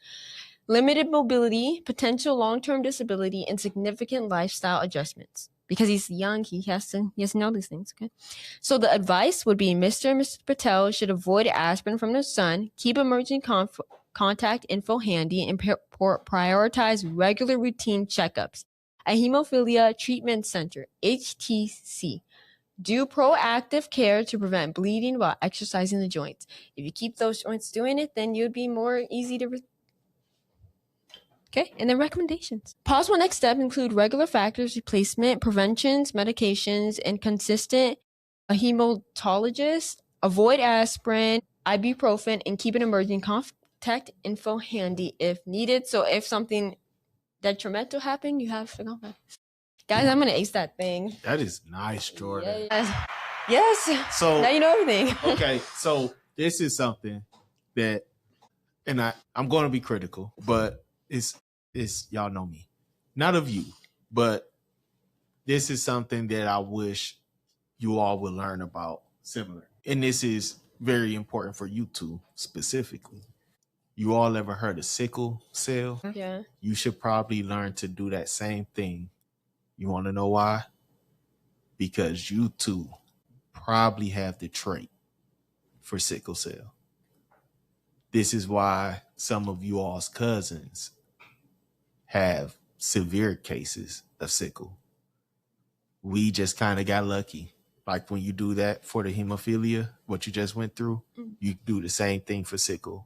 limited mobility, potential long-term disability, and significant lifestyle adjustments. Because he's young, he has to know these things, okay? So the advice would be Mr. and Mrs. Patel should avoid aspirin from their son, keep emerging contact info handy, and prioritize regular routine checkups at Hemophilia Treatment Center, HTC. Do proactive care to prevent bleeding while exercising the joints. If you keep those joints doing it, then you'd be more easy to Okay, and then recommendations. Possible next steps include regular factors, replacement, preventions, medications, and consistent hematologist. Avoid aspirin, ibuprofen, and keep an emerging contact info handy if needed. So if something detrimental happened, you have to go back. Guys, I'm gonna ace that thing. That is nice, Jordan. Yes. So now you know everything. Okay, so this is something that, and I'm going to be critical, but it's y'all know me, not of you, but this is something that I wish you all would learn about similar, and this is very important for you two specifically. You all ever heard of sickle cell? Yeah. You should probably learn to do that same thing. You want to know why? Because you two probably have the trait for sickle cell. This is why some of you all's cousins have severe cases of sickle. We just kind of got lucky. Like when you do that for the hemophilia, what you just went through, you do the same thing for sickle.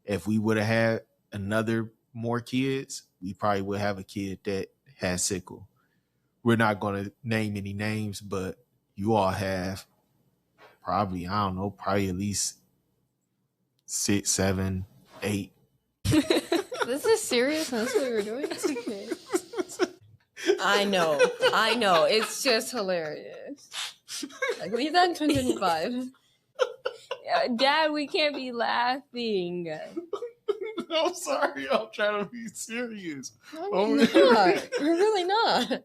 If we would have had another more kids, we probably would have a kid that has sickle. We're not going to name any names, but you all have probably, I don't know, probably at least 6, 7, 8. This is serious? That's what we're doing? Okay. I know. It's just hilarious. Like, leave that in 2025. Dad, we can't be laughing. I'm sorry. I'm trying to be serious. We're really not.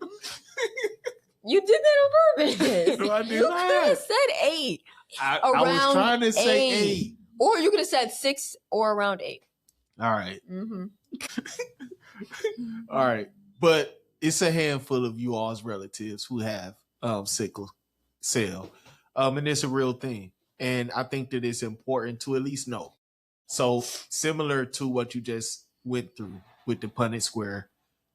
You did that on purpose. No, I did you not. could have said 8. I was trying to say 8. Or you could have said 6 or around 8. All right. Mm-hmm. All right. But it's a handful of you all's relatives who have sickle cell. And it's a real thing. And I think that it's important to at least know. So similar to what you just went through with the Punnett Square,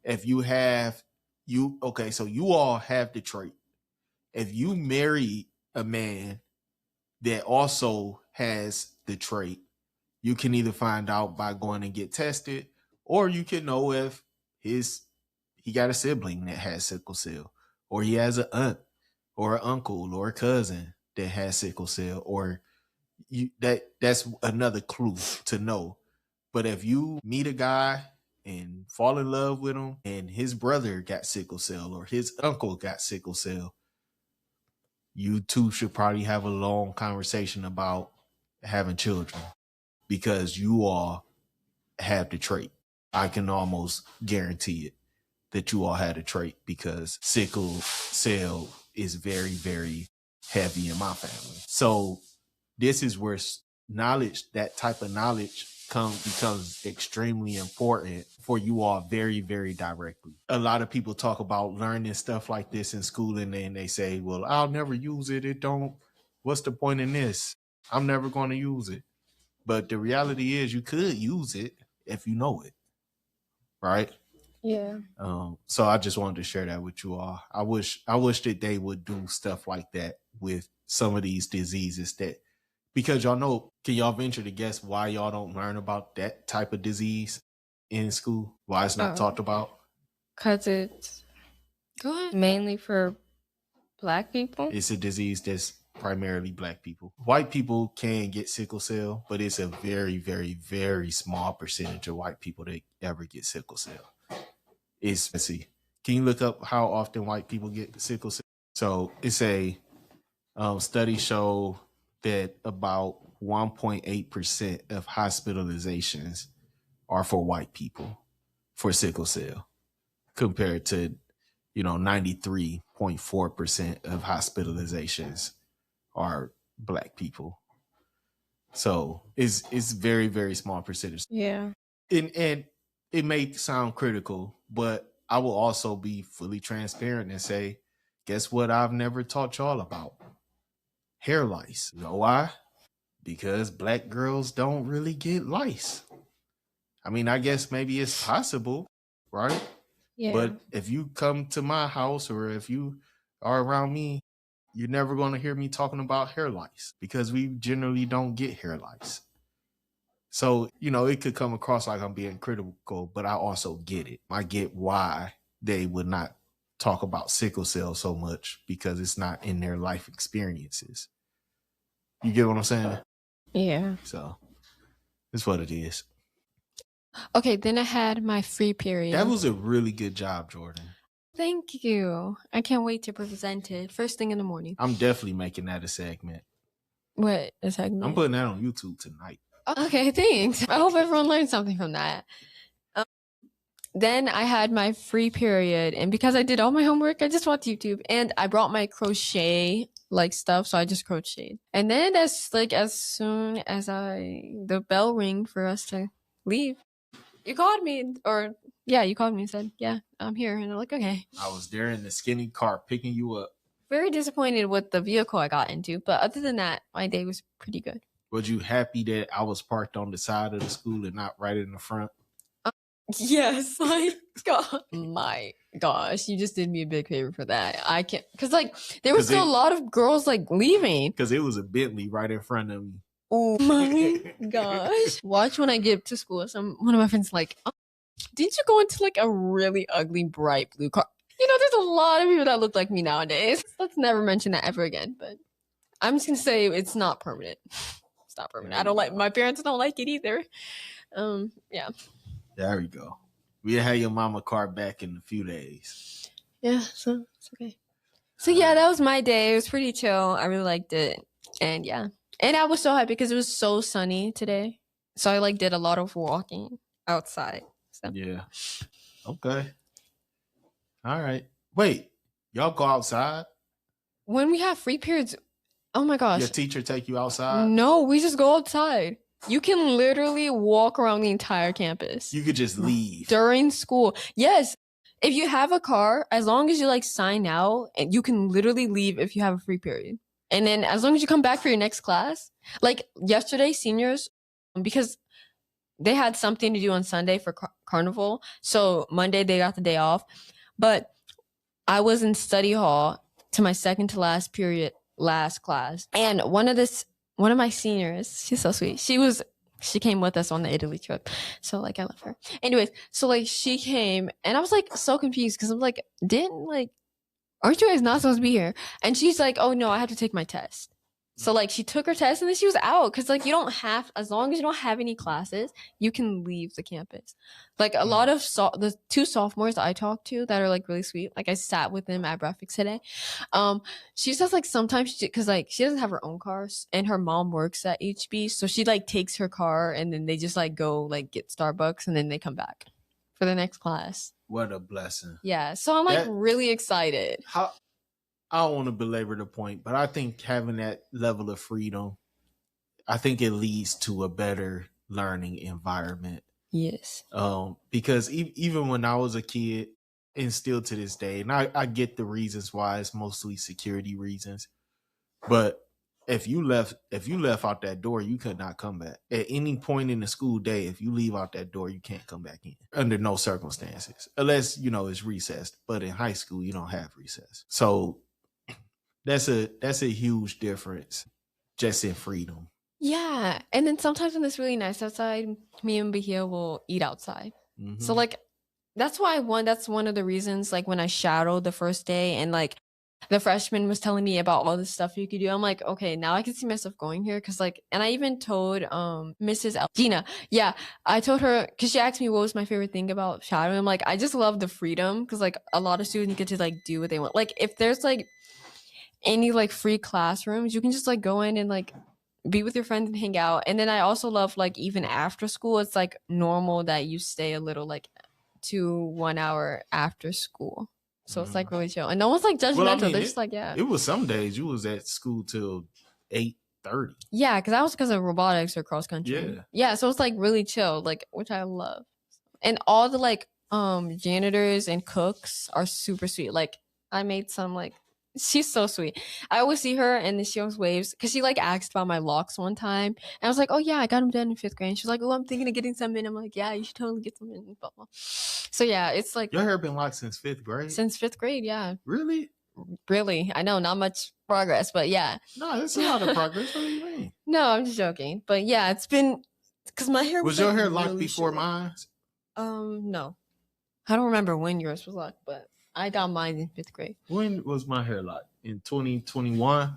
if you have so you all have the trait. If you marry a man that also has the trait, you can either find out by going and get tested, or you can know if he got a sibling that has sickle cell, or he has an aunt or an uncle or a cousin that has sickle cell, or that's another clue to know. But if you meet a guy and fall in love with him and his brother got sickle cell or his uncle got sickle cell, you two should probably have a long conversation about having children, because you all have the trait. I can almost guarantee it that you all had a trait, because sickle cell is very, very heavy in my family. So this is where knowledge, that type of knowledge becomes extremely important for you all very, very directly. A lot of people talk about learning stuff like this in school, and then they say, well, I'll never use it. What's the point in this? I'm never going to use it. But the reality is you could use it if you know it. Right? Yeah. So I just wanted to share that with you all. I wish that they would do stuff like that with some of these diseases, because y'all know, can y'all venture to guess why y'all don't learn about that type of disease in school? Why it's not talked about? Because it's Go ahead. mainly for Black people? It's a disease that's primarily black people. White people can get sickle cell, but it's a very, very, very small percentage of white people that ever get sickle cell. Let's see. Can you look up how often white people get sickle cell? So it's a study show that about 1.8% of hospitalizations are for white people for sickle cell, compared to 93.4% of hospitalizations are black people. So it's very, very small percentage. Yeah. And it may sound critical, but I will also be fully transparent and say, guess what I've never taught y'all about? Hair lice. You know why? Because black girls don't really get lice. I mean, I guess maybe it's possible, right? Yeah. But if you come to my house or if you are around me, you're never going to hear me talking about hair lice because we generally don't get hair lice. So, it could come across like I'm being critical, but I also get it. I get why they would not talk about sickle cell so much because it's not in their life experiences. You get what I'm saying? Yeah. So, it's what it is. Okay, then I had my free period. That was a really good job, Jordan. Thank you. I can't wait to present it first thing in the morning. I'm definitely making that a segment. What a segment? I'm putting that on YouTube tonight. Okay, thanks. I hope everyone learned something from that. Then I had my free period, and because I did all my homework, I just watched YouTube, and I brought my crochet stuff, so I just crocheted. And then as soon as the bell rang for us to leave, you called me, you called me and said, yeah, I'm here, and I'm like, okay. I was there in the skinny car picking you up. Very disappointed with the vehicle I got into, but other than that, my day was pretty good. Was you happy that I was parked on the side of the school and not right in the front? Yes, God, my gosh, you just did me a big favor for that. I can't, because there was still a lot of girls leaving. Because it was a Bentley right in front of me. Oh my gosh! Watch when I get to school. One of my friends oh, didn't you go into a really ugly bright blue car? There's a lot of people that look like me nowadays. Let's never mention that ever again. But I'm just gonna say it's not permanent. It's not permanent. I don't my parents don't like it either. Yeah. There we go. We'll have your mama car back in a few days. Yeah, so it's okay. So yeah, that was my day. It was pretty chill. I really liked it. And yeah. And I was so happy because it was so sunny today. So I did a lot of walking outside. So. Yeah. Okay. All right. Wait, y'all go outside? When we have free periods, oh my gosh. Your teacher take you outside? No, we just go outside. You can literally walk around the entire campus. You could just leave. During school. Yes. If you have a car, as long as you sign out, and you can literally leave if you have a free period. And then as long as you come back for your next class, yesterday, seniors, because they had something to do on Sunday for carnival. So Monday they got the day off. But I was in study hall to my second to last period, last class. And one of my seniors, she's so sweet. She came with us on the Italy trip. So I love her. Anyways, so she came and I was so confused because I'm aren't you guys not supposed to be here? And she's like, oh no, I have to take my test. So she took her test and then she was out because you don't have, as long as you don't have any classes, you can leave the campus. A lot of the two sophomores that I talked to that are really sweet. I sat with them at breakfast today. She says sometimes because she doesn't have her own cars and her mom works at HB, so she takes her car and then they just go get Starbucks and then they come back for the next class. What a blessing. Yeah, so I'm really excited. I don't want to belabor the point, but I think having that level of freedom, I think it leads to a better learning environment. Yes. Because even when I was a kid, and still to this day, and I get the reasons why, it's mostly security reasons, but if you left out that door, you could not come back. At any point in the school day, if you leave out that door, you can't come back in under no circumstances, unless it's recessed. But in high school, you don't have recess, so that's a huge difference just in freedom. Yeah. And then sometimes when it's really nice outside, me and Bahia will eat outside. Mm-hmm. So that's one of the reasons when I shadowed the first day and the freshman was telling me about all this stuff you could do. I'm like, okay, now I can see myself going here. Cause like, and I even told Mrs. Gina, yeah, I told her, cause she asked me what was my favorite thing about shadowing. I'm like, I just love the freedom. Cause like a lot of students get to like do what they want. Like if there's like any like free classrooms, you can just like go in and like be with your friends and hang out. And then I also love like even after school, it's like normal that you stay a little like 1 hour after school. So it's like really chill. And no one's like judgmental. Well, I mean, They're just like, yeah. It was some days you was at school till 8:30. Yeah, because that was because of robotics or cross country. Yeah. Yeah, so it's like really chill, like which I love. And all the like janitors and cooks are super sweet. Like I made some like she's so sweet. I always see her and then she always waves because she like asked about my locks one time. And I was like, oh yeah, I got them done in 5th grade. And she's like, oh, I'm thinking of getting some in. I'm like, yeah, you should totally get some in. Blah, blah. So yeah, it's like Your hair been locked since 5th grade? Since 5th grade, yeah. Really? Really. I know, not much progress, but yeah. No, that's a lot of progress. What do you mean? No, I'm just joking. But yeah, it's been because my hair was your like, hair locked really before short. mine? No. I don't remember when yours was locked, but I got mine in 5th grade. When was my hair locked? In 2021?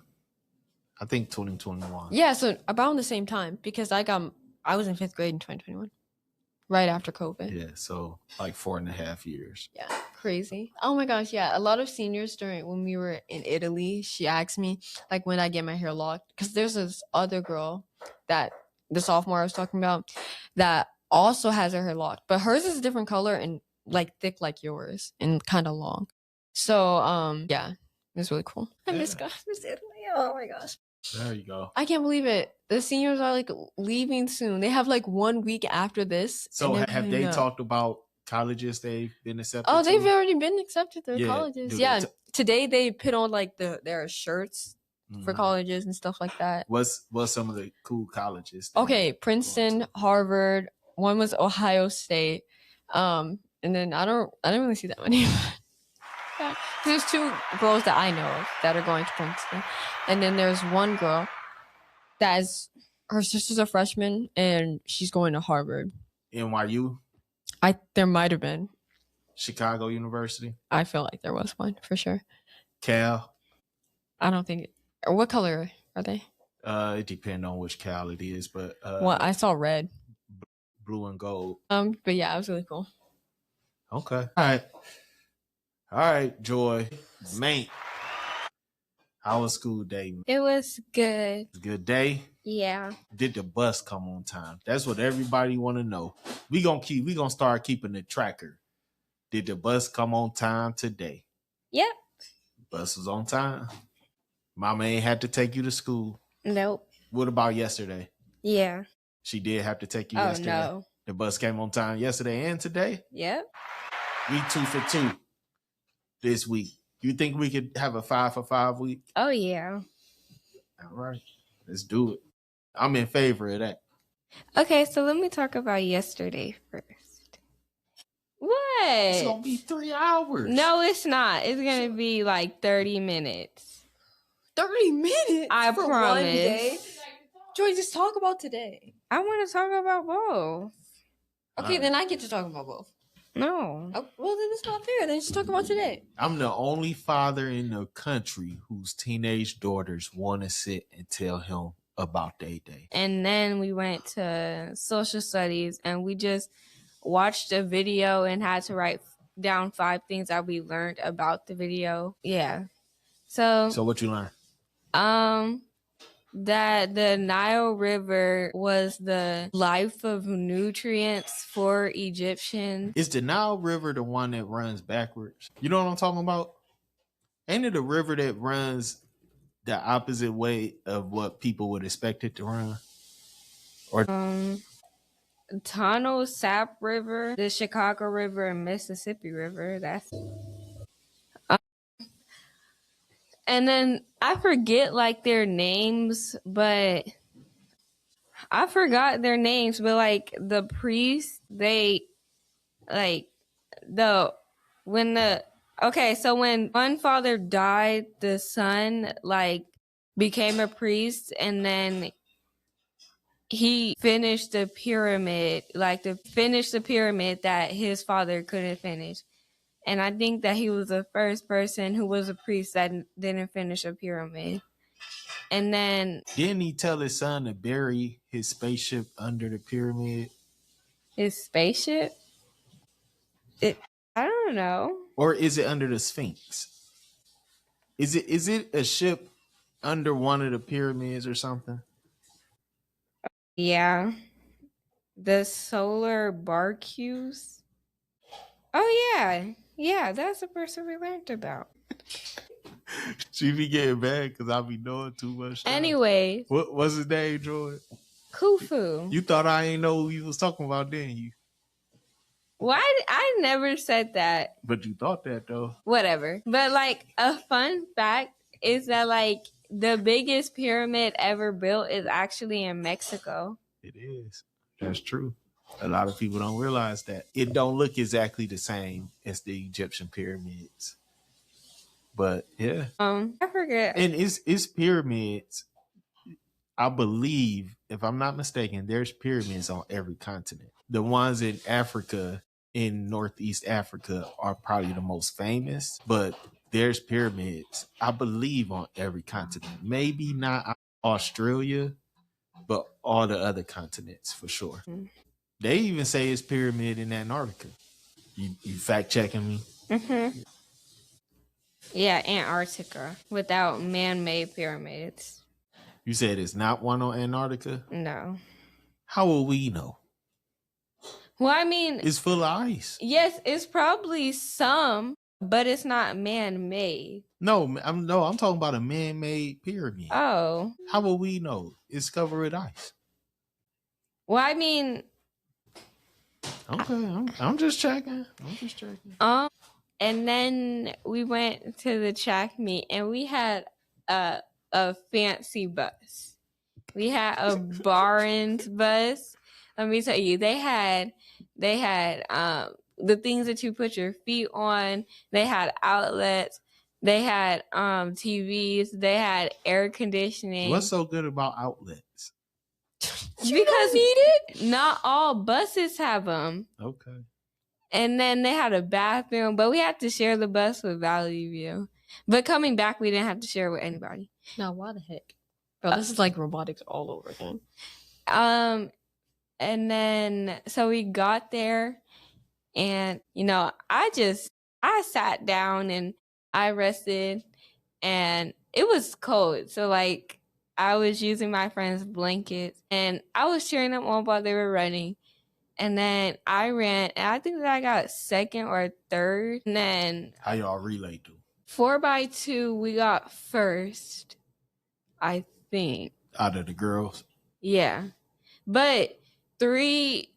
I think 2021. Yeah, so about the same time because I was in 5th grade in 2021. Right after COVID. Yeah, so like 4.5 years. Yeah, crazy. Oh my gosh, yeah. A lot of seniors when we were in Italy, she asked me like when I get my hair locked. Because there's this other girl that the sophomore I was talking about that also has her hair locked. But hers is a different color and like thick like yours and kind of long. So yeah, it's really cool. I miss Italy. Oh my gosh. There you go. I can't believe it. The seniors are like leaving soon. They have like 1 week after this. So have they talked about colleges they've been accepted? Oh, they've already been accepted to colleges. Dude, yeah. Today they put on like their shirts for colleges and stuff like that. What's some of the cool colleges? Okay, Princeton, Harvard. One was Ohio State. And then I didn't really see that many. Yeah. There's 2 girls that I know of that are going to Princeton. And then there's one girl that is her sister's a freshman and she's going to Harvard. NYU? There might have been. Chicago University? I feel like there was one for sure. Cal? I don't think or what color are they? It depends on which Cal it is, but well, I saw red. Blue and gold. But yeah, it was really cool. Okay. All right, Joy. Man. How was school day? It was good. It was a good day? Yeah. Did the bus come on time? That's what everybody want to know. We gonna start keeping the tracker. Did the bus come on time today? Yep. Bus was on time. Mama ain't had to take you to school. Nope. What about yesterday? Yeah. She did have to take you yesterday. No. The bus came on time yesterday and today? Yep. We 2 for 2 this week. You think we could have a 5 for 5 week? Oh yeah. All right. Let's do it. I'm in favor of that. Okay, so let me talk about yesterday first. What? It's gonna be 3 hours. No, it's not. It's gonna be like 30 minutes. 30 minutes? I for promise. One day? Joy, just talk about today. I want to talk about both. Okay, then I get to talk about both. No. Oh, well, then it's not fair. Then just talk about today. I'm the only father in the country whose teenage daughters want to sit and tell him about their day. And then we went to social studies and we just watched a video and had to write down 5 things that we learned about the video. Yeah. So what you learned? That the Nile River was the life of nutrients for Egyptians. Is the Nile River the one that runs backwards? You know what I'm talking about? Ain't it a river that runs the opposite way of what people would expect it to run? Or Tunnel Sap River, the Chicago River, and Mississippi River. That's and then I forget like their names, but I forgot their names, but like the priests, they like when one father died, the son like became a priest and then he finished the pyramid that his father couldn't finish. And I think that he was the first person who was a priest that didn't finish a pyramid. And then Didn't he tell his son to bury his spaceship under the pyramid? his spaceship? I don't know. Or is it under the Sphinx? Is it a ship under one of the pyramids or something? Yeah. The solar barcues. Oh yeah. Yeah, that's the person we learned about. She be getting mad because I be knowing too much stuff. Anyway, What's his name, Jordan? Khufu. You thought I ain't know who you was talking about, didn't you? Why? I never said that. But you thought that though. Whatever. But like a fun fact is that like the biggest pyramid ever built is actually in Mexico. It is. That's true. A lot of people don't realize that. It don't look exactly the same as the Egyptian pyramids. But yeah. I forget. And it's pyramids. I believe, if I'm not mistaken, there's pyramids on every continent. The ones in Africa, in Northeast Africa, are probably the most famous, but there's pyramids, I believe, on every continent. Maybe not Australia, but all the other continents for sure. They even say it's pyramid in Antarctica. You fact checking me? Mm-hmm. Yeah, Antarctica without man-made pyramids. You said it's not one on Antarctica? No. How will we know? Well, I mean, It's full of ice. Yes, it's probably some, but it's not man-made. No, I'm talking about a man-made pyramid. Oh. How will we know? It's covered with ice. Well, I mean, okay, I'm just checking. And then we went to the track meet, and we had a fancy bus. We had a Barnes bus. Let me tell you, they had the things that you put your feet on. They had outlets. They had TVs. They had air conditioning. What's so good about outlets? Because need it. Not all buses have them. Okay. And then they had a bathroom, but we had to share the bus with Valley View. But coming back, we didn't have to share with anybody. Now, why the heck? Bro, this is like robotics all over again. And then, so we got there, and, you know, I sat down and I rested, and it was cold. So, like, I was using my friend's blankets, and I was cheering them on while they were running. And then I ran, and I think that I got second or third. And then how y'all relay do? 4x2, we got first, I think. Out of the girls? Yeah. But a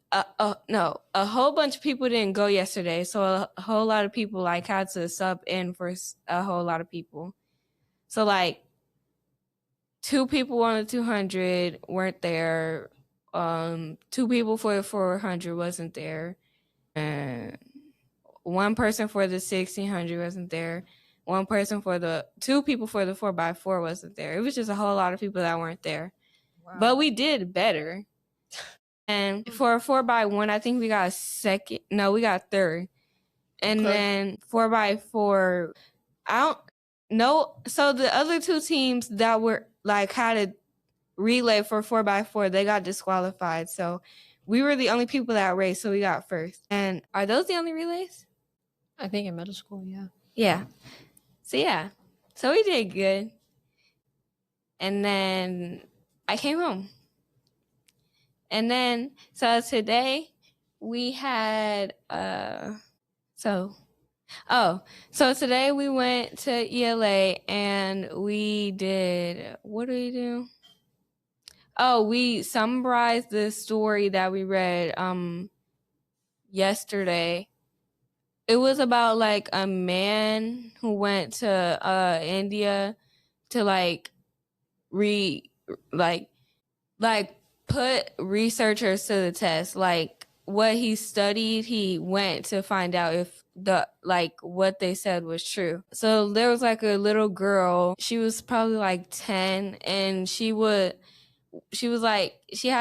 whole bunch of people didn't go yesterday. So a whole lot of people like had to sub in for a whole lot of people. So like 2 people on the 200 weren't there. 2 people for the 400 wasn't there. And 1 person for the 1600 wasn't there. 2 people for the 4x4 wasn't there. It was just a whole lot of people that weren't there. Wow. But we did better. And for a 4x1, I think we got second. No, we got third. And then 4x4, I don't know. So the other 2 teams that were like had a relay for 4x4, they got disqualified. So we were the only people that raced, so we got first. And are those the only relays? I think in middle school, yeah. Yeah. So we did good. And then I came home. And then, so today we had, so today we went to ELA and we did, what did we do? Oh, we summarized the story that we read yesterday. It was about like a man who went to India to put researchers to the test. Like what he studied, he went to find out if what they said was true. So there was like a little girl, she was probably like 10, and she had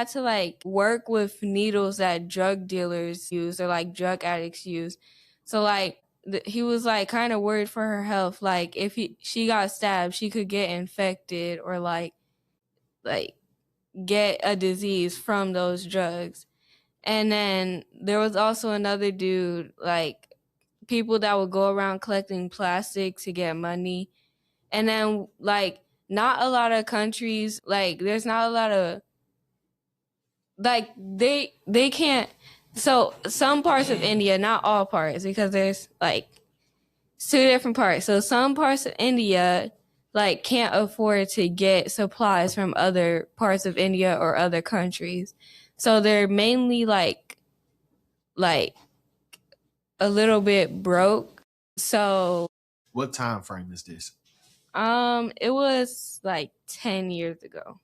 to like work with needles that drug dealers use or like drug addicts use. So like he was like kind of worried for her health. Like if she got stabbed, she could get infected or like get a disease from those drugs. And then there was also another dude, like people that would go around collecting plastic to get money. And then like not a lot of countries, like there's not a lot of like they can't. So some parts of India, not all parts, because there's like two different parts. So some parts of India like can't afford to get supplies from other parts of India or other countries. So they're mainly like a little bit broke. So What time frame is this? it was like 10 years ago.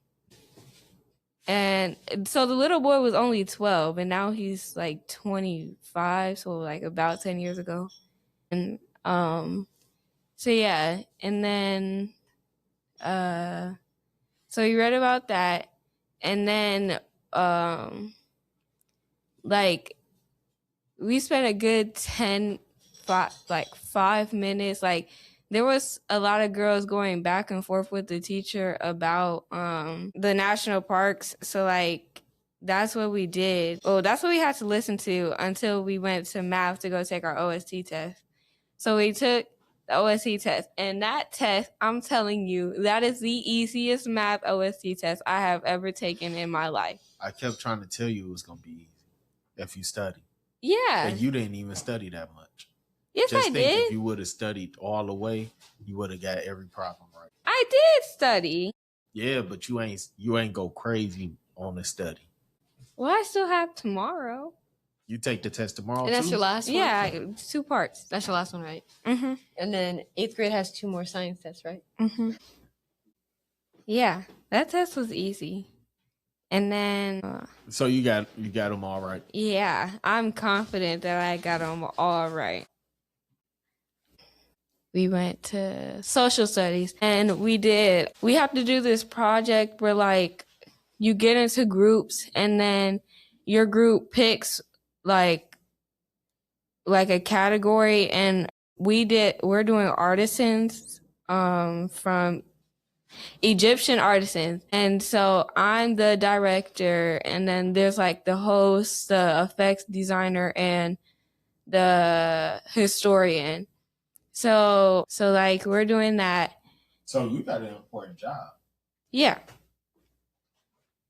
And so the little boy was only 12 and now he's like 25, so like about 10 years ago. And so yeah, and then so you read about that, and then like we spent a good 5 minutes. Like there was a lot of girls going back and forth with the teacher about the national parks. So like that's what we did. Oh, that's what we had to listen to until we went to math to go take our OST test. So we took the OST test, and that test, I'm telling you, that is the easiest math OST test I have ever taken in my life. I kept trying to tell you it was gonna be easy if you study. Yeah. And you didn't even study that much. Yes, Just I think did. if you would have studied all the way, you would have got every problem right. I did study. Yeah, but you ain't go crazy on the study. Well, I still have tomorrow. You take the test tomorrow And that's too? your last one? Yeah, it's 2 parts. That's your last one, right? Mm-hmm. And then 8th grade has 2 more science tests, right? Mm-hmm. Yeah, that test was easy. And then So you got them all right. yeah, I'm confident that I got them all right. We went to social studies and we have to do this project where like you get into groups and then your group picks like a category, and we're doing artisans from Egyptian artisans. And so I'm the director, and then there's like the host, the effects designer, and the historian. So like we're doing that. So you got an important job. Yeah.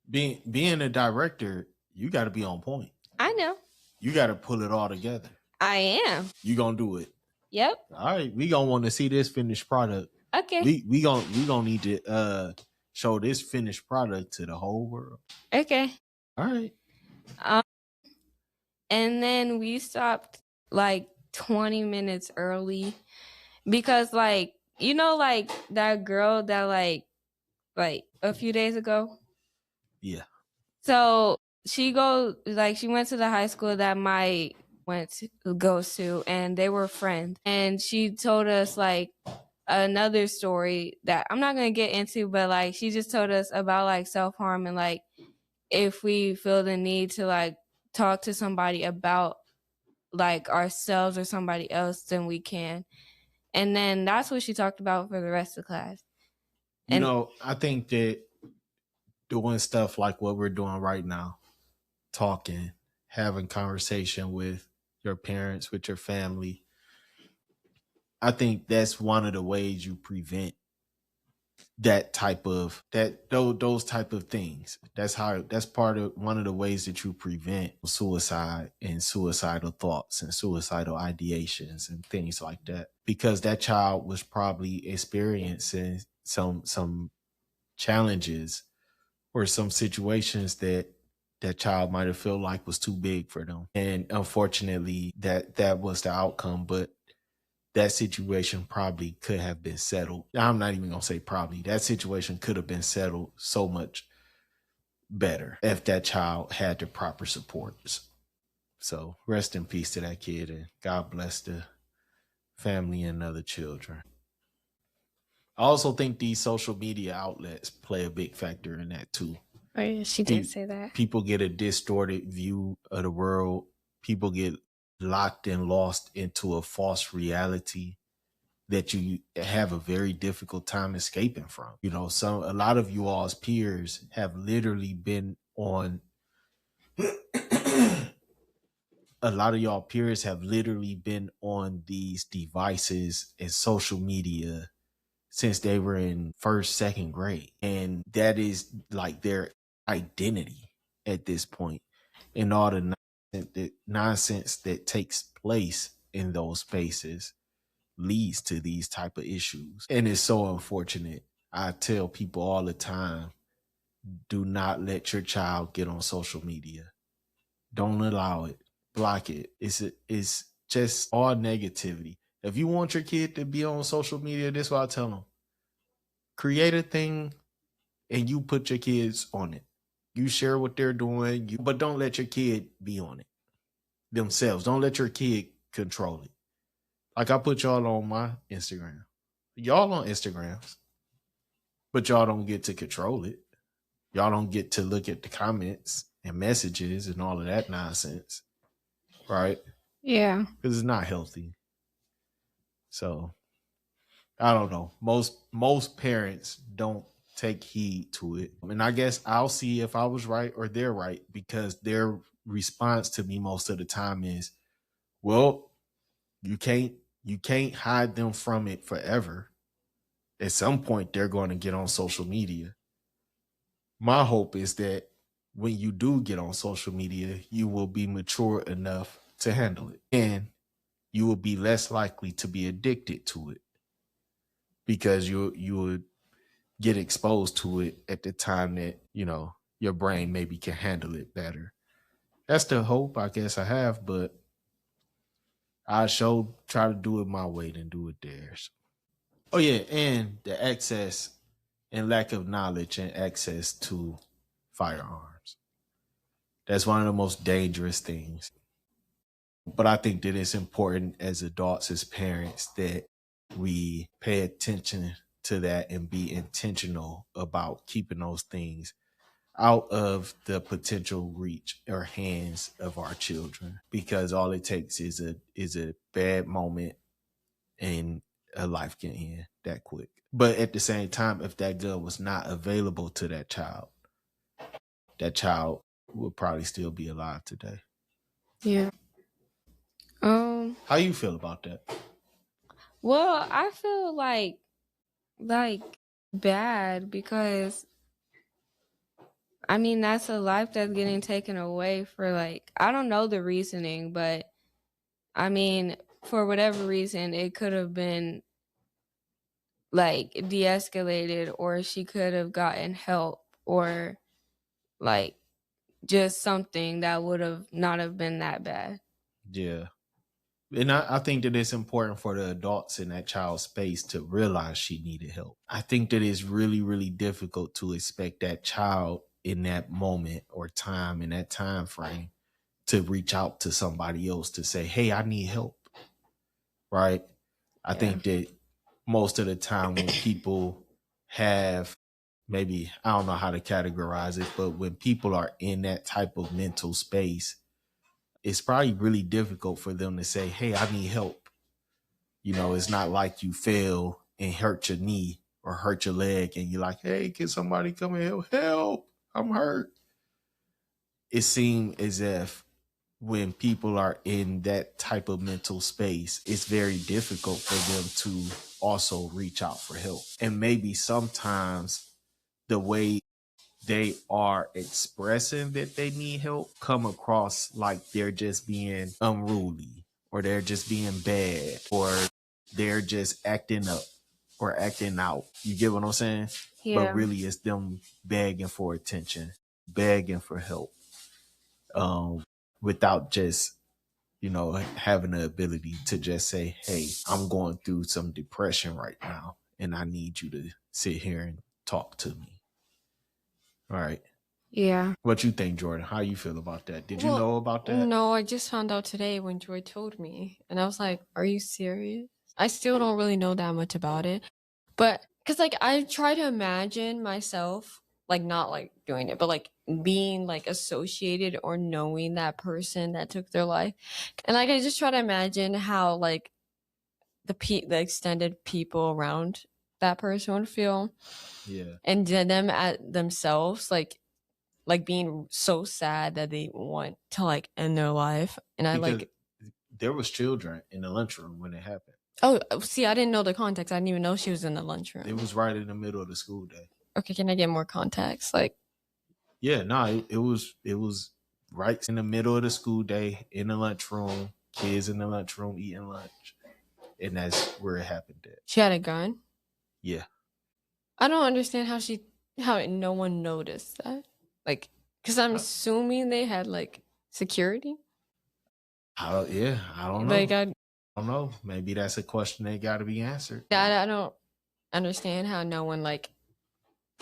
Being a director, you got to be on point. I know. You got to pull it all together. I am. You gonna do it. Yep. All right, we gonna want to see this finished product. Okay. We gonna need to show this finished product to the whole world. Okay. All right. And then we stopped like 20 minutes early because like like that girl that like a few days ago. Yeah. So she went to the high school that my goes to, and they were friends. And she told us like another story that I'm not gonna get into, but like she just told us about like self-harm and like if we feel the need to like talk to somebody about like ourselves or somebody else, then we can. And then that's what she talked about for the rest of the class. And I think that doing stuff like what we're doing right now, talking, having conversation with your parents, with your family, I think that's one of the ways you prevent those type of things. That's part of one of the ways that you prevent suicide and suicidal thoughts and suicidal ideations and things like that, because that child was probably experiencing some challenges or some situations that child might have felt like was too big for them, and unfortunately that was the outcome. But that situation probably could have been settled. I'm not even gonna say probably. That situation could have been settled so much better if that child had the proper supports. So rest in peace to that kid, and God bless the family and other children. I also think these social media outlets play a big factor in that too. Oh yeah, she did say that. People get a distorted view of the world. People get locked and lost into a false reality that you have a very difficult time escaping from. You know, a lot of you all's peers have literally been on a lot of y'all peers have literally been on these devices and social media since they were in first, second grade. And that is like their identity at this point. And all the nonsense that takes place in those spaces leads to these type of issues. And it's so unfortunate. I tell people all the time, do not let your child get on social media. Don't allow it. Block it. It's just all negativity. If you want your kid to be on social media, this is what I tell them. Create a thing and you put your kids on it. You share what they're doing, but don't let your kid be on it themselves. Don't let your kid control it. Like I put y'all on my Instagram. Y'all on Instagrams, but y'all don't get to control it. Y'all don't get to look at the comments and messages and all of that nonsense. Right? Yeah. Because it's not healthy. So I don't know. Most parents don't take heed to it. And I guess I'll see if I was right or they're right, because their response to me most of the time is, well, you can't hide them from it forever. At some point they're going to get on social media. My hope is that when you do get on social media, you will be mature enough to handle it, and you will be less likely to be addicted to it, because you would get exposed to it at the time that, you know, your brain maybe can handle it better. That's the hope I guess I have, but I try to do it my way than do it theirs. Oh yeah, and the access and lack of knowledge and access to firearms. That's one of the most dangerous things. But I think that it's important as adults, as parents, that we pay attention to that and be intentional about keeping those things out of the potential reach or hands of our children, because all it takes is a bad moment and a life can end that quick. But at the same time, if that gun was not available to that child would probably still be alive today. Yeah. How you feel about that? Well, I feel like bad, because I mean that's a life that's getting taken away for, like, I don't know the reasoning, but I mean, for whatever reason, it could have been like de-escalated, or she could have gotten help, or like just something that would have not have been that bad. Yeah. And I think that it's important for the adults in that child's space to realize she needed help. I think that it's really, really difficult to expect that child in that moment or time, in that time frame, to reach out to somebody else to say, hey, I need help. Right? I think that most of the time when people have, maybe, I don't know how to categorize it, but when people are in that type of mental space, it's probably really difficult for them to say, hey, I need help. You know, it's not like you fell and hurt your knee or hurt your leg and you're like, hey, can somebody come and help? Help, I'm hurt. It seems as if when people are in that type of mental space, it's very difficult for them to also reach out for help. And maybe sometimes the way they are expressing that they need help come across like they're just being unruly, or they're just being bad, or they're just acting up or acting out. You get what I'm saying? Yeah. But really it's them begging for attention, begging for help, without just, you know, having the ability to just say, hey, I'm going through some depression right now and I need you to sit here and talk to me. All right. Yeah. What you think, Jordan? How you feel about that? Did you know about that? No, I just found out today when Joy told me. And I was like, are you serious? I still don't really know that much about it. But, because, like, I try to imagine myself like not like doing it, but like being like associated or knowing that person that took their life. And like I just try to imagine how like the extended people around that person would feel. Yeah. And them at themselves like being so sad that they want to like end their life. And I Because like there was children in the lunchroom when it happened. oh see, I didn't know the context. I didn't even know she was in the lunchroom. It was right in the middle of the school day. Okay, can I get more context? Like Yeah, no, it was right in the middle of the school day in the lunchroom, kids in the lunchroom eating lunch. And that's where it happened at. she had a gun? Yeah. I don't understand how no one noticed that. Like, because I'm assuming they had like security. I don't know. Like I don't know. Maybe that's a question that got to be answered. I don't understand how no one like.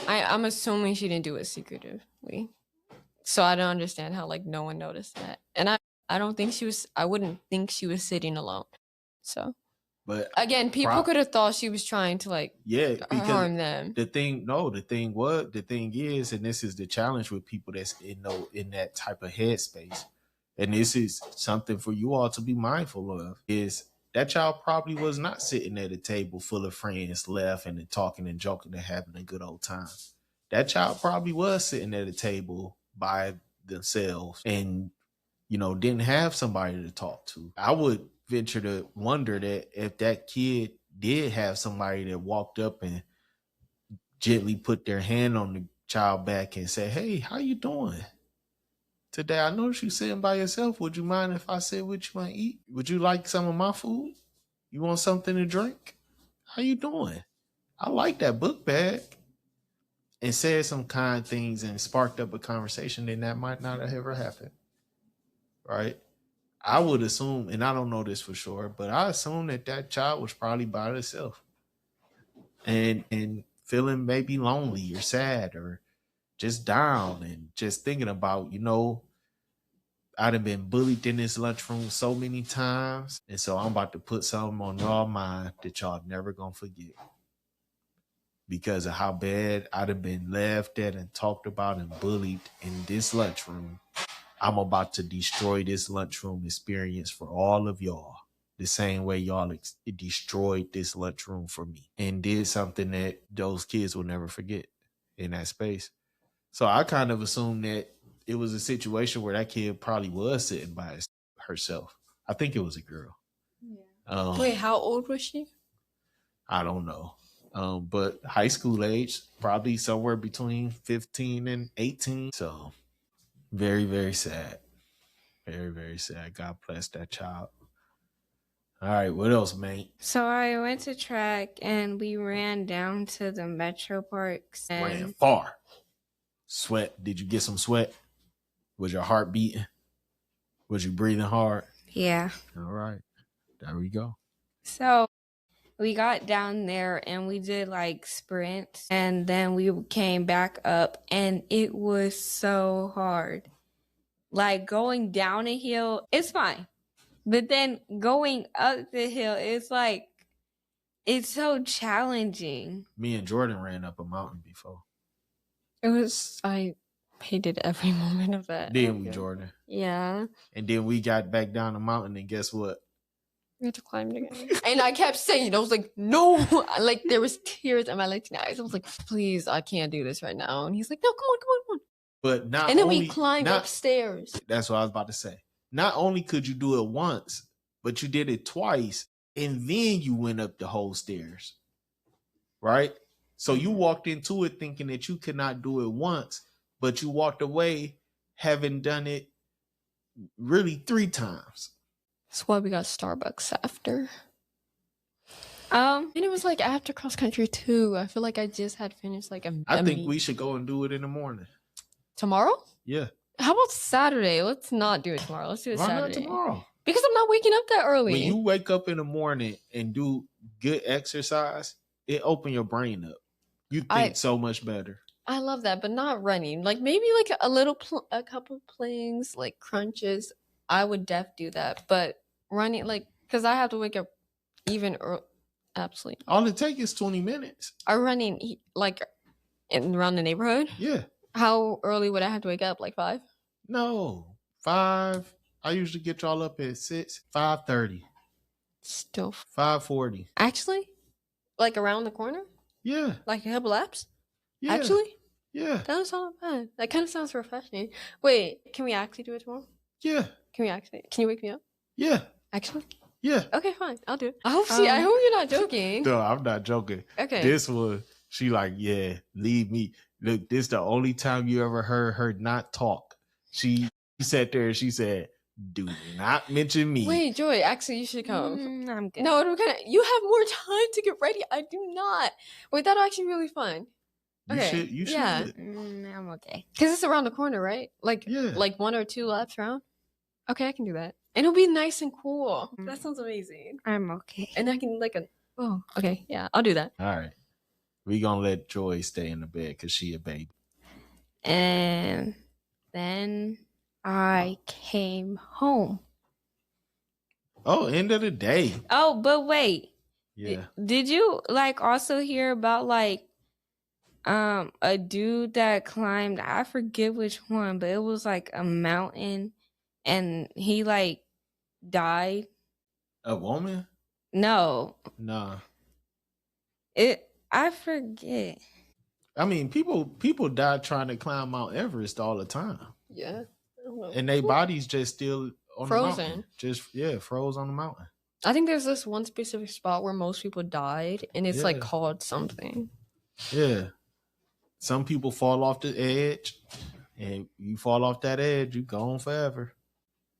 I'm assuming she didn't do it secretively, so I don't understand how like no one noticed that. And I don't think she was. I wouldn't think she was sitting alone. So, but again, people could have thought she was trying to like harm them. The thing is, and this is the challenge with people that's in that type of headspace, and this is something for you all to be mindful of, is that child probably was not sitting at a table full of friends laughing and talking and joking and having a good old time. That child probably was sitting at a table by themselves and, didn't have somebody to talk to. I would venture to wonder that if that kid did have somebody that walked up and gently put their hand on the child back and say, "Hey, how you doing today? I noticed you sitting by yourself. Would you mind if I sit with you and eat? Would you like some of my food? You want something to drink? How you doing? I like that book bag." And said some kind things and sparked up a conversation, then that might not have ever happened. Right? I would assume, and I don't know this for sure, but I assume that child was probably by herself and feeling maybe lonely or sad or just down and just thinking about, I'd have been bullied in this lunchroom so many times. And so I'm about to put something on y'all mind that y'all never gonna forget. Because of how bad I'd have been laughed at and talked about and bullied in this lunchroom. I'm about to destroy this lunchroom experience for all of y'all. The same way y'all destroyed this lunchroom for me. And did something that those kids will never forget in that space. So I kind of assumed that it was a situation where that kid probably was sitting by herself. I think it was a girl. Yeah. Wait, how old was she? I don't know. But high school age, probably somewhere between 15 and 18. So very, very sad. Very, very sad. God bless that child. All right, what else, mate? So I went to track and we ran down to the metro parks. And ran far. Sweat. Did you get some sweat? Was your heart beating? Was you breathing hard? Yeah. All right. There we go. So we got down there and we did like sprints and then we came back up and it was so hard. Like going down a hill, it's fine. But then going up the hill, it's like, it's so challenging. Me and Jordan ran up a mountain before. I hated every moment of that. Didn't we, Jordan? Yeah. And then we got back down the mountain and guess what? We had to climb it again. And I kept saying, I was like, no. Like there was tears in my Latina eyes. I was like, please, I can't do this right now. And he's like, no, come on. But not and then only, we climbed upstairs. That's what I was about to say. Not only could you do it once, but you did it twice. And then you went up the whole stairs. Right? So you walked into it thinking that you could not do it once, but you walked away having done it really 3 times. That's why we got Starbucks after. And it was like after cross country too. I feel like I just had finished like I think we should go and do it in the morning. Tomorrow? Yeah. How about Saturday? Let's not do it tomorrow. Let's do it Saturday. Why not tomorrow? Because I'm not waking up that early. When you wake up in the morning and do good exercise, it opens your brain up. You think so much better. I love that, but not running. Like maybe like a couple planks, like crunches. I would do that, but running, like, because I have to wake up even early. Absolutely. All it takes is 20 minutes. I'm running like around the neighborhood? Yeah. How early would I have to wake up? Like 5? No. 5. I usually get y'all up at 6, 5:30, Still 5:40. actually, like around the corner, Yeah. like a couple laps. Yeah. Actually, Yeah. that doesn't sound bad. That kind of sounds refreshing. Wait, can we actually do it tomorrow? Yeah. Can you wake me up? Yeah. Actually? Yeah. Okay, fine. I'll do it. I hope you're not joking. No, I'm not joking. Okay. This was, she like, yeah, leave me. Look, this the only time you ever heard her not talk. She sat there and she said, do not mention me. Wait, Joy, actually you should come. I'm good. No, you have more time to get ready. I do not. Wait, that'll actually be really fun. Okay. You should. Yeah. I'm okay. Because it's around the corner, right? Like, Yeah. like 1 or 2 laps around. Okay, I can do that. And it'll be nice and cool. Mm. That sounds amazing. I'm okay. And I can oh, okay. Yeah, I'll do that. All right. We gonna let Joy stay in the bed because she a baby. And then I came home. Oh, end of the day. Oh, but wait. Yeah. Did you like also hear about like a dude that climbed, I forget which one, but it was like a mountain and he like died? A woman? No. Nah. I forget. I mean, people die trying to climb Mount Everest all the time. Yeah. I don't know. And their bodies just still on the mountain. Frozen. Just froze on the mountain. I think there's this one specific spot where most people died, and it's like Yeah. called something. Yeah. Some people fall off the edge, and you fall off that edge, you gone forever.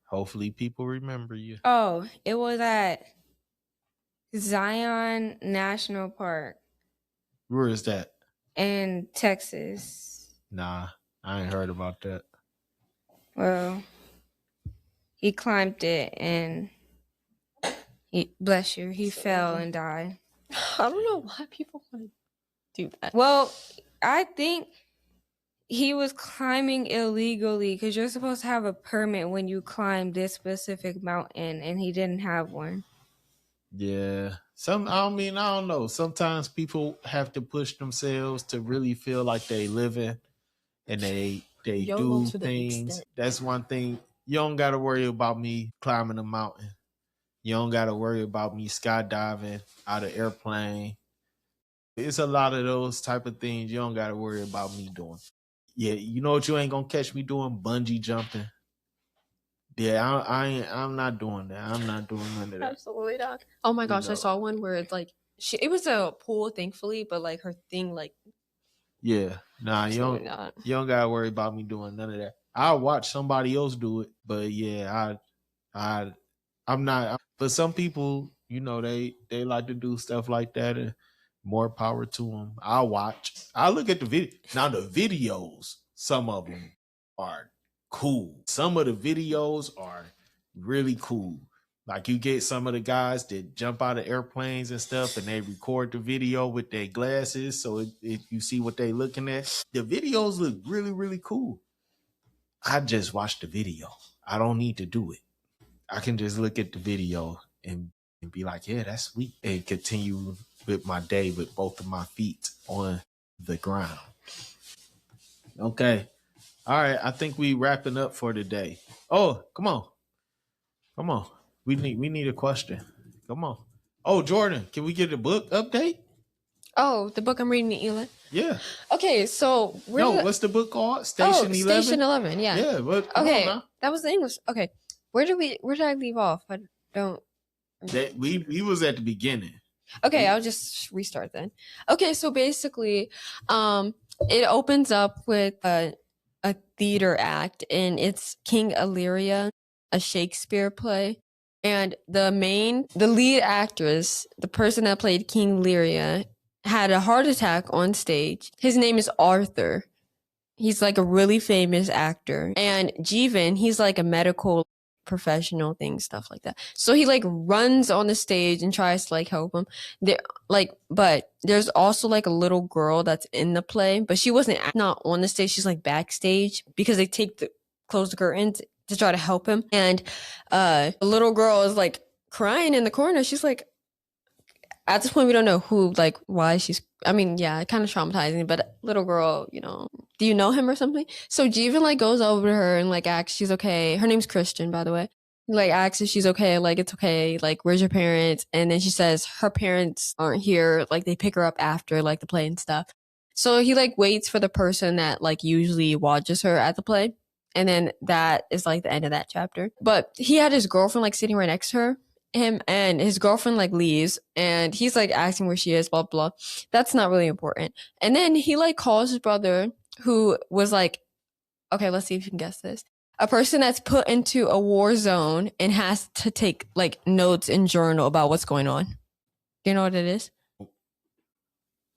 Hopefully people remember you. Oh, it was at Zion National Park Where is that? in Texas. Nah, I ain't heard about that. Well, he climbed it and bless you, he fell and died. I don't know why people want to do that. Well, I think he was climbing illegally because you're supposed to have a permit when you climb this specific mountain, and he didn't have one. Yeah. I don't know. Sometimes people have to push themselves to really feel like they living and they YOLO do to the things. extent. That's one thing. You don't got to worry about me climbing a mountain. You don't got to worry about me skydiving out of airplane. It's a lot of those type of things you don't got to worry about me doing. Yeah, you know what you ain't going to catch me doing? Bungee jumping. Yeah, I'm not doing that. I'm not doing none of that. Absolutely not. Oh my gosh, No. I saw one where it's like it was a pool, thankfully, but like her thing, like Yeah, nah, absolutely not. you don't gotta worry about me doing none of that. I'll watch somebody else do it, but yeah, I'm not. But some people, you know, they like to do stuff like that, and more power to them. I'll watch. I look at the video. Now the videos, some of them are cool. Some of the videos are really cool. Like you get some of the guys that jump out of airplanes and stuff, and they record the video with their glasses, so you see what they looking at. The videos look really, really cool. I just watch the video. I don't need to do it. I can just look at the video and be like, yeah, that's sweet, and continue with my day with both of my feet on the ground. Okay. All right. I think we wrapping up for today. Oh, come on. We need a question. Come on. Oh, Jordan, can we get a book update? Oh, the book I'm reading in Elon. Yeah. Okay, so What's the book called? Station 11? Station 11. Yeah. Yeah, but come Okay, on now. that was the English. Okay, where did I leave off? I don't. We was at the beginning. Okay, I'll just restart then. Okay, so basically, it opens up with a theater act, and it's King Illyria, a Shakespeare play. And the lead actress, the person that played King Lear, had a heart attack on stage. His name is Arthur. He's like a really famous actor. And Jeevan, he's like a medical professional thing, stuff like that. So he like runs on the stage and tries to like help him. But there's also like a little girl that's in the play, but she wasn't not on the stage. She's like backstage because they close the curtains to try to help him. And the little girl is like crying in the corner. She's like, At this point, we don't know who, like, why she's. I mean, yeah, kind of traumatizing. But little girl, do you know him or something? So Jeevan like goes over to her and like asks she's okay. Her name's Christian, by the way. Like asks if she's okay. Like it's okay. Like where's your parents? And then she says her parents aren't here. Like they pick her up after like the play and stuff. So he like waits for the person that like usually watches her at the play. And then that is like the end of that chapter. But he had his girlfriend like sitting right next to him, and his girlfriend like leaves and he's like asking where she is, blah blah. That's not really important. And then he like calls his brother, who was like, okay, let's see if you can guess this. A person that's put into a war zone and has to take like notes and journal about what's going on. Do you know what it is?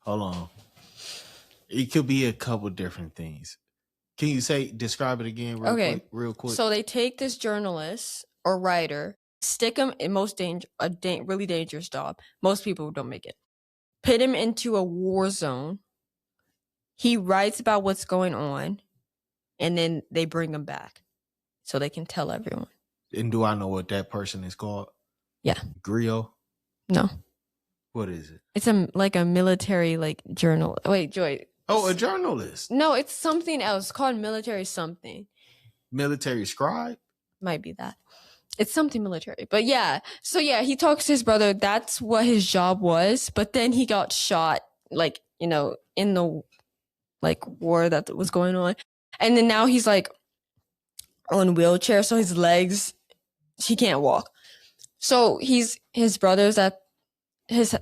Hold on. It could be a couple different things. Can you describe it again real quick? So they take this journalist or writer, stick him in really dangerous job. Most people don't make it. Put him into a war zone. He writes about what's going on, and then they bring him back so they can tell everyone. And do I know what that person is called? Yeah. Griot? No. What is it? It's a military like journal. Wait, Joy. Oh, a journalist. No, it's something else. It's called military something. Military scribe? Might be that. It's something military. But yeah. So yeah, he talks to his brother. That's what his job was. But then he got shot, like, in the like war that was going on. And then now he's like on a wheelchair. So his legs, he can't walk. So his brother's at his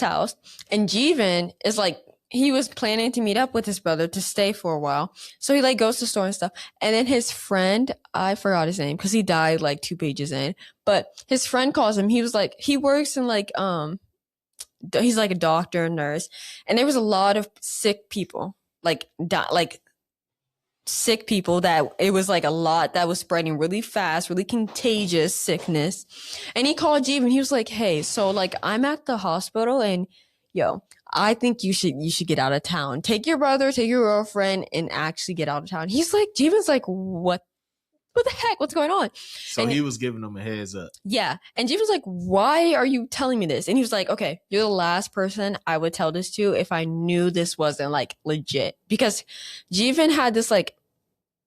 house, and Jeevan is like, he was planning to meet up with his brother to stay for a while. So he like goes to the store and stuff. And then his friend, I forgot his name because he died like 2 pages in, but his friend calls him. He was like, he works in like, he's like a doctor, nurse. And there was a lot of sick people, like sick people, that it was like a lot that was spreading really fast, really contagious sickness. And he called Jeevan. He was like, hey, so like I'm at the hospital and I think you should get out of town. Take your brother, take your girlfriend, and actually get out of town. He's like, Jeevan's like, what the heck? What's going on? So he was giving them a heads up. Yeah. And Jeevan's like, why are you telling me this? And he was like, okay, you're the last person I would tell this to if I knew this wasn't like legit. Because Jeevan had this like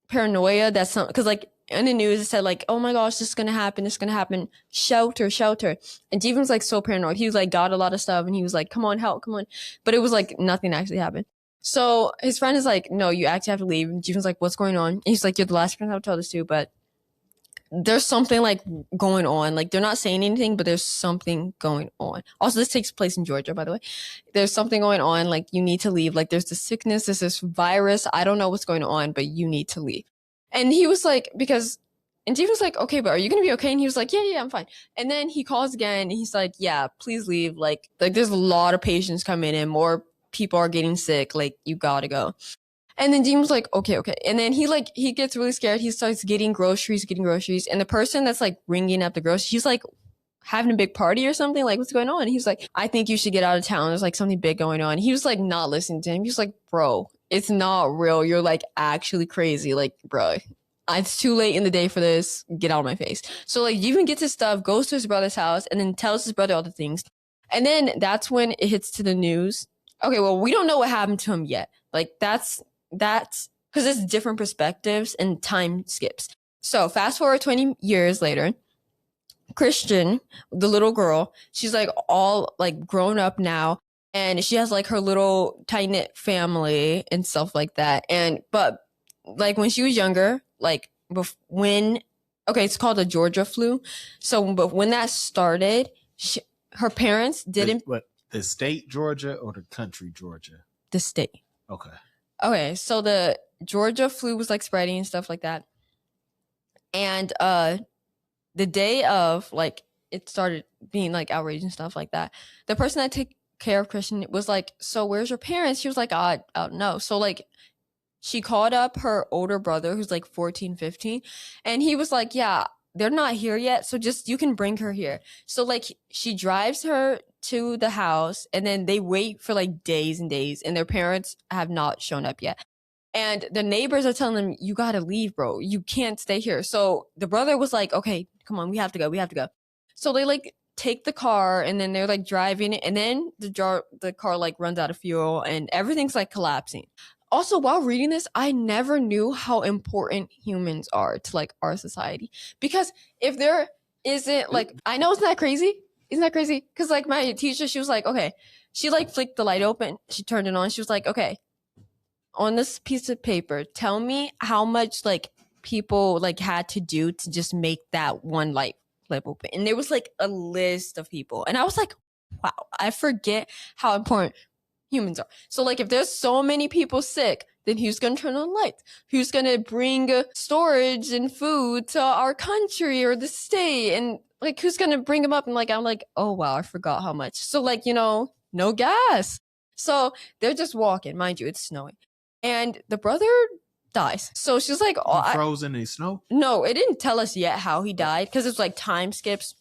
paranoia that's because like in the news it said like, oh my gosh, this is gonna happen, shelter. And Jeevan's like so paranoid. He was like got a lot of stuff and he was like, come on, help, come on. But it was like nothing actually happened. So his friend is like, no, you actually have to leave. And Jeevan's like, what's going on? And he's like, you're the last person I would tell this to, but there's something like going on. Like they're not saying anything, but there's something going on. Also, this takes place in Georgia, by the way. There's something going on. Like you need to leave. Like there's this sickness, there's this virus. I don't know what's going on, but you need to leave. And he was like, and Steve was like, okay, but are you going to be okay? And he was like, yeah, I'm fine. And then he calls again and he's like, yeah, please leave. Like there's a lot of patients coming in. More people are getting sick. Like you gotta go. And then Dean was like, okay. And then he gets really scared. He starts getting groceries. And the person that's like ringing up the groceries, he's like having a big party or something. Like, what's going on? And he was like, I think you should get out of town. There's like something big going on. He was like not listening to him. He was like, bro, it's not real. You're like actually crazy. Like, bro, it's too late in the day for this. Get out of my face. So like Dean gets his stuff, goes to his brother's house, and then tells his brother all the things. And then that's when it hits to the news. Okay, well, we don't know what happened to him yet. Like that's because it's different perspectives and time skips. So fast forward 20 years later, Christian, the little girl, she's like all like grown up now, and she has like her little tight knit family and stuff like that. But like when she was younger, like it's called the Georgia flu. So, but when that started, her parents didn't. The state Georgia or the country Georgia? The state. Okay, so the Georgia flu was like spreading and stuff like that. And the day of like it started being like outrage and stuff like that, the person that took care of Christian was like, so where's your parents? She was like, I don't know. So like she called up her older brother who's like 14, 15, and he was like, yeah, they're not here yet, so just you can bring her here. So like she drives her to the house, and then they wait for like days and days, and their parents have not shown up yet. And the neighbors are telling them, you gotta leave, bro. You can't stay here. So the brother was like, okay, come on, we have to go. So they like take the car, and then they're like driving it, and then the car like runs out of fuel and everything's like collapsing. Also, while reading this, I never knew how important humans are to like our society, because if there isn't like, I know, isn't that crazy? Isn't that crazy? Because like my teacher, she was like, okay, she like flicked the light open, she turned it on, she was like, okay, on this piece of paper, tell me how much like people like had to do to just make that one light flip open. And there was like a list of people, and I was like, wow, I forget how important humans are. So like if there's so many people sick, then who's gonna turn on lights? Who's gonna bring storage and food to our country or the state? And like who's gonna bring them up? And like I'm like, oh wow, I forgot how much. So like, you know, no gas. So they're just walking, mind you, it's snowing, and the brother dies. So she's like, oh, frozen in snow. No, it didn't tell us yet how he died, because it's like time skips,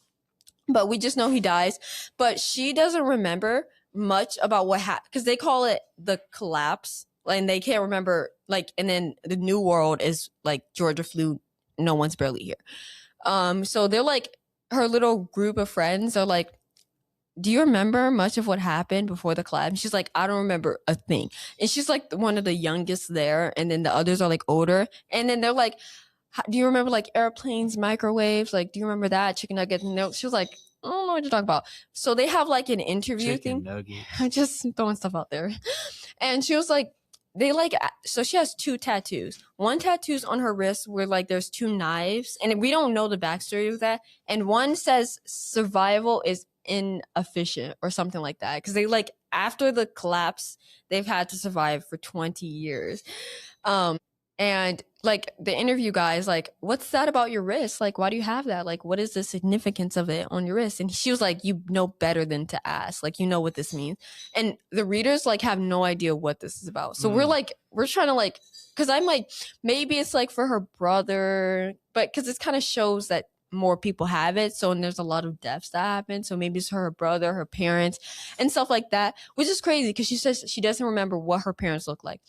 but we just know he dies. But she doesn't remember much about what happened, because they call it the collapse, and they can't remember like. And then the new world is like Georgia flu, no one's barely here. So they're like, her little group of friends are like, do you remember much of what happened before the collapse? And she's like, I don't remember a thing. And she's like one of the youngest there, and then the others are like older, and then they're like, do you remember like airplanes, microwaves? Like, do you remember that? Chicken nuggets? No, she was like, I don't know what you're talking about. So they have like an interview Chicken thing. nuggets. I'm just throwing stuff out there. And she was like, they like, so she has 2 tattoos. One tattoo's on her wrist where like there's 2 knives, and we don't know the backstory of that. And one says survival is inefficient or something like that, because they like, after the collapse, they've had to survive for 20 years. And like the interview guy is like, what's that about your wrist? Like, why do you have that? Like, what is the significance of it on your wrist? And she was like, you know better than to ask. Like, you know what this means. And the readers like have no idea what this is about. So we're like, we're trying to like, because I'm like, maybe it's like for her brother, but because it kind of shows that more people have it. So, and there's a lot of deaths that happen. So maybe it's her brother, her parents, and stuff like that, which is crazy because she says she doesn't remember what her parents look like.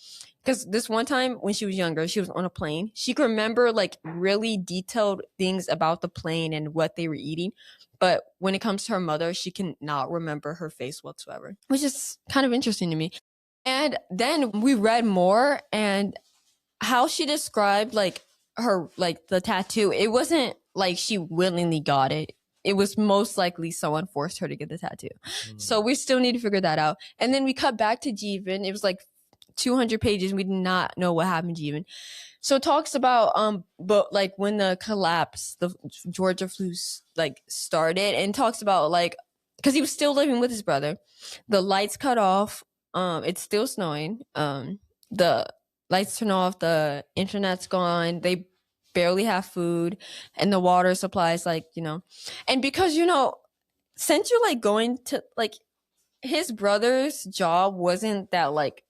Because this one time when she was younger, she was on a plane. She could remember like really detailed things about the plane and what they were eating. But when it comes to her mother, she cannot remember her face whatsoever, which is kind of interesting to me. And then we read more, and how she described like her, like the tattoo, it wasn't like she willingly got it. It was most likely someone forced her to get the tattoo. So we still need to figure that out. And then we cut back to Jeevan. It was like 200 pages. We did not know what happened to Jeevan. So it talks about but like when the collapse, the Georgia flu like started, and talks about like, because he was still living with his brother, the lights cut off, it's still snowing, the lights turn off, the internet's gone, they barely have food, and the water supplies, like, you know. And because, you know, since you're like going to like, his brother's job wasn't that like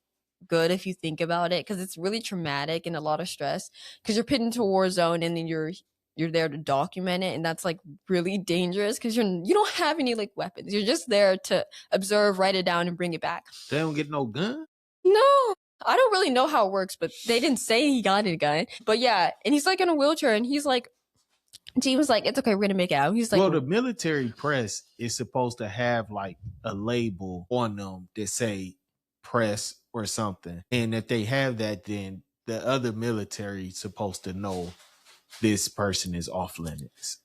good if you think about it, because it's really traumatic and a lot of stress, because you're put into a war zone, and then you're there to document it, and that's like really dangerous because you don't have any like weapons. You're just there to observe, write it down, and bring it back. They don't get no gun? No, I don't really know how it works, but they didn't say he got a gun. But yeah, and he's like in a wheelchair, and he's like, G was like, it's okay, we're gonna make it out. He's like, well, the military press is supposed to have like a label on them that say press or something. And if they have that, then the other military is supposed to know this person is off limits.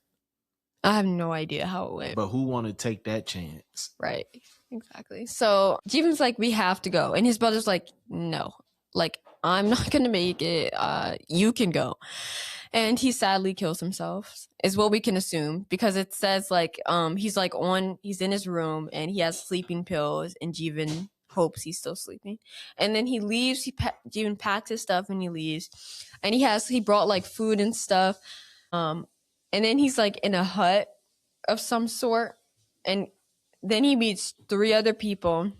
I have no idea how it went. But who want to take that chance? Right. Exactly. So Jeevan's like, we have to go. And his brother's like, no, like, I'm not going to make it. You can go. And he sadly kills himself, is what we can assume, because it says like, he's like he's in his room, and he has sleeping pills, and Jeevan hopes he's still sleeping. And then he leaves. Jeevan packs his stuff and he leaves. And he brought like food and stuff. And then he's like in a hut of some sort, and then he meets 3 other people,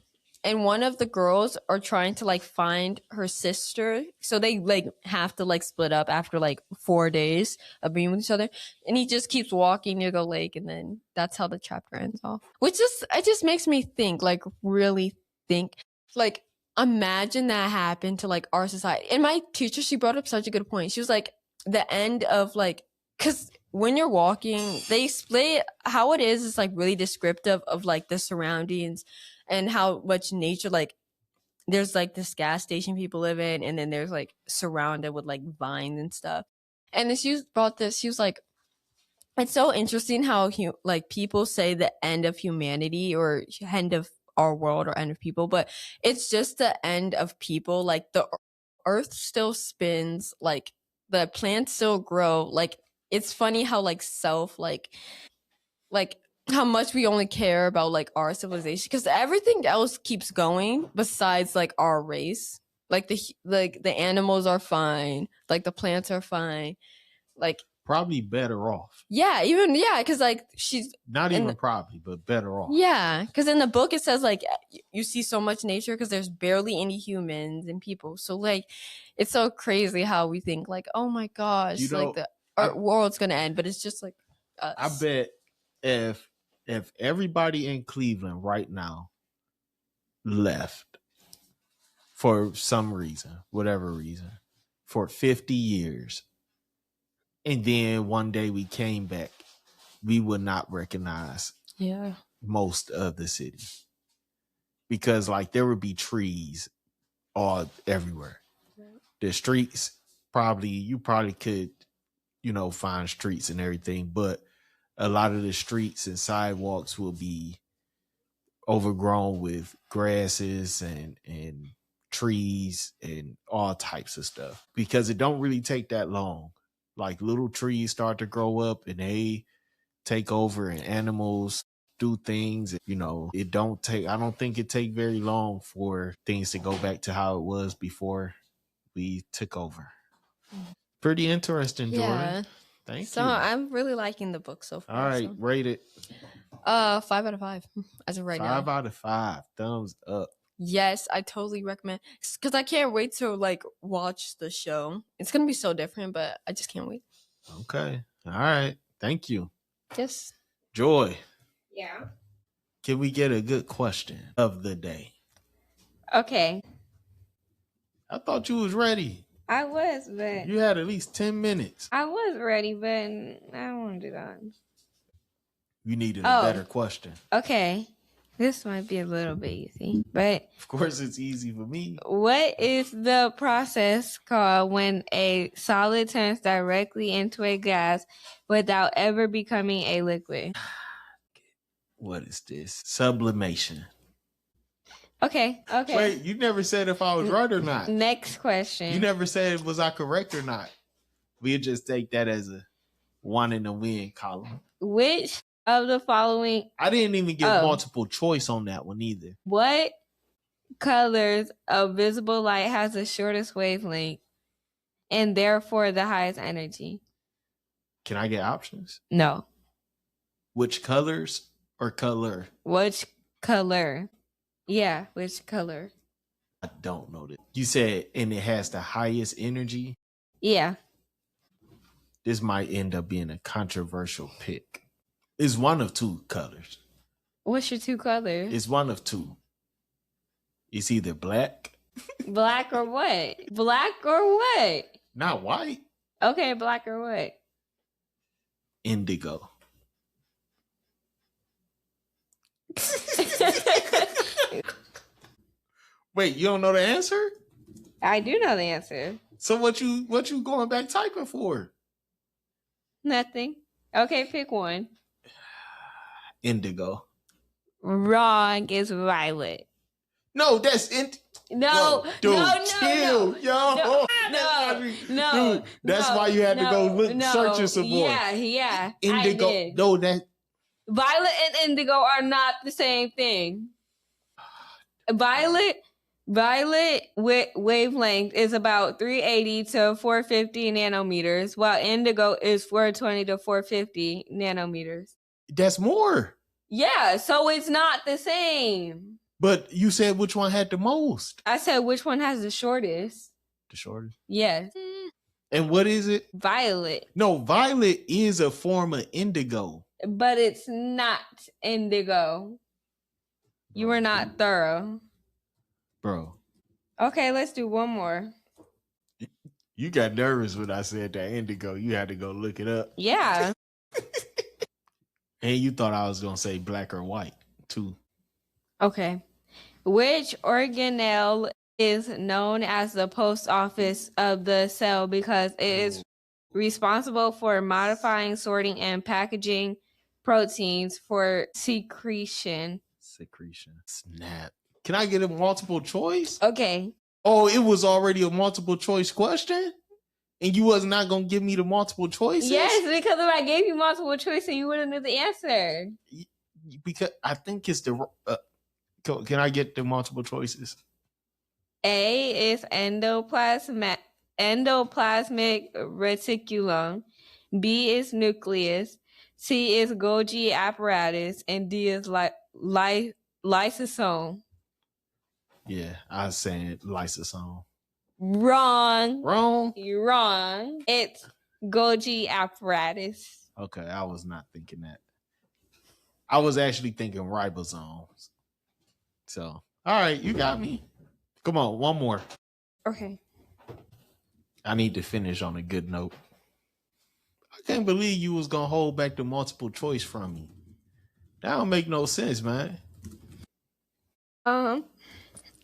and one of the girls are trying to like find her sister, so they like have to like split up after like 4 days of being with each other, and he just keeps walking near the lake, and then that's how the chapter ends off. Which just, it just makes me think, like really think, like imagine that happened to like our society. And my teacher, she brought up such a good point. She was like, the end of like, because when you're walking, they split how it is like really descriptive of like the surroundings and how much nature, like there's like this gas station people live in, and then there's like surrounded with like vines and stuff. And then she brought this, she was like, it's so interesting how like people say the end of humanity or end of our world or end of people, but it's just the end of people. Like the earth still spins, like the plants still grow. Like it's funny how like like how much we only care about like our civilization, because everything else keeps going besides like our race. Like the animals are fine, like the plants are fine, like Probably better off. even because like she's Not even probably, but better off. because in the book it says like you see so much nature because there's barely any humans and people. So like it's so crazy how we think like, oh my gosh, You know, like our world's gonna end, but it's just like us. I bet if everybody in Cleveland right now left for some reason, whatever reason, for 50 years, and then one day we came back, we would not recognize most of the city, because like there would be trees all everywhere. The streets, you probably could, find streets and everything, but a lot of the streets and sidewalks will be overgrown with grasses and trees and all types of stuff, because it don't really take that long. Like little trees start to grow up and they take over, and animals do things. I don't think it take very long for things to go back to how it was before we took over. Pretty interesting, Jordan. Thank you. So I'm really liking the book so far. All right, rate it. 5 out of 5 as of right now. 5 out of 5. Thumbs up. Yes, I totally recommend, because I can't wait to like watch the show. It's gonna be so different, but I just can't wait. Okay. All right. Thank you. Yes. Joy. Yeah. Can we get a good question of the day? Okay. I thought you was ready. I was, but you had at least 10 minutes. I was ready, but I don't want to do that. You needed a better question. Okay. This might be a little bit easy, but of course it's easy for me. What is the process called when a solid turns directly into a gas without ever becoming a liquid? What is this? Sublimation. Okay. Wait, you never said if I was right or not. Next question. You never said was I correct or not. We'll just take that as a 1 in the win column. Which of the following? I didn't even give multiple choice on that one either. What colors of visible light has the shortest wavelength and therefore the highest energy? Can I get options? No. Which colors or color? Which color? Yeah, which color? I don't know that. You said, and it has the highest energy? Yeah. This might end up being a controversial pick. It's one of 2 colors. What's your 2 colors? It's one of 2. It's either black. Black or what? Black or what? Not white. Okay, black or what? Indigo. Wait, you don't know the answer? I do know the answer. So what you going back typing for? Nothing. Okay, pick one. Indigo. Wrong. It's violet. No, that's No, dude, no, chill, no, yo. No. Dude, that's why you had to go look, searching some more. Yeah. Indigo. I did. No, that violet and indigo are not the same thing. Violet wavelength is about 380 to 450 nanometers, while indigo is 420 to 450 nanometers. That's more. Yeah, so it's not the same. But you said which one had the most. I said which one has the shortest. The shortest? Yes. And what is it? Violet. No, violet is a form of indigo. But it's not indigo. You were not thorough. Bro. Okay, let's do one more. You got nervous when I said that indigo. You had to go look it up. Yeah. And you thought I was gonna say black or white too. Okay. Which organelle is known as the post office of the cell because it is responsible for modifying, sorting, and packaging proteins for secretion? Secretion. Snap. Can I get a multiple choice? Okay. Oh, it was already a multiple choice question? And you was not gonna give me the multiple choices? Yes, because if I gave you multiple choice, you wouldn't know the answer. Because I think it's the can I get the multiple choices? A is endoplasmic reticulum. B is nucleus. C is Golgi apparatus, and D is lysosome. Yeah, I was saying lysosome. Wrong. You're wrong. It's Golgi apparatus. Okay, I was not thinking that. I was actually thinking ribosomes. So, all right, you got me. Come on, one more. Okay. I need to finish on a good note. I can't believe you was gonna hold back the multiple choice from me. That don't make no sense, man.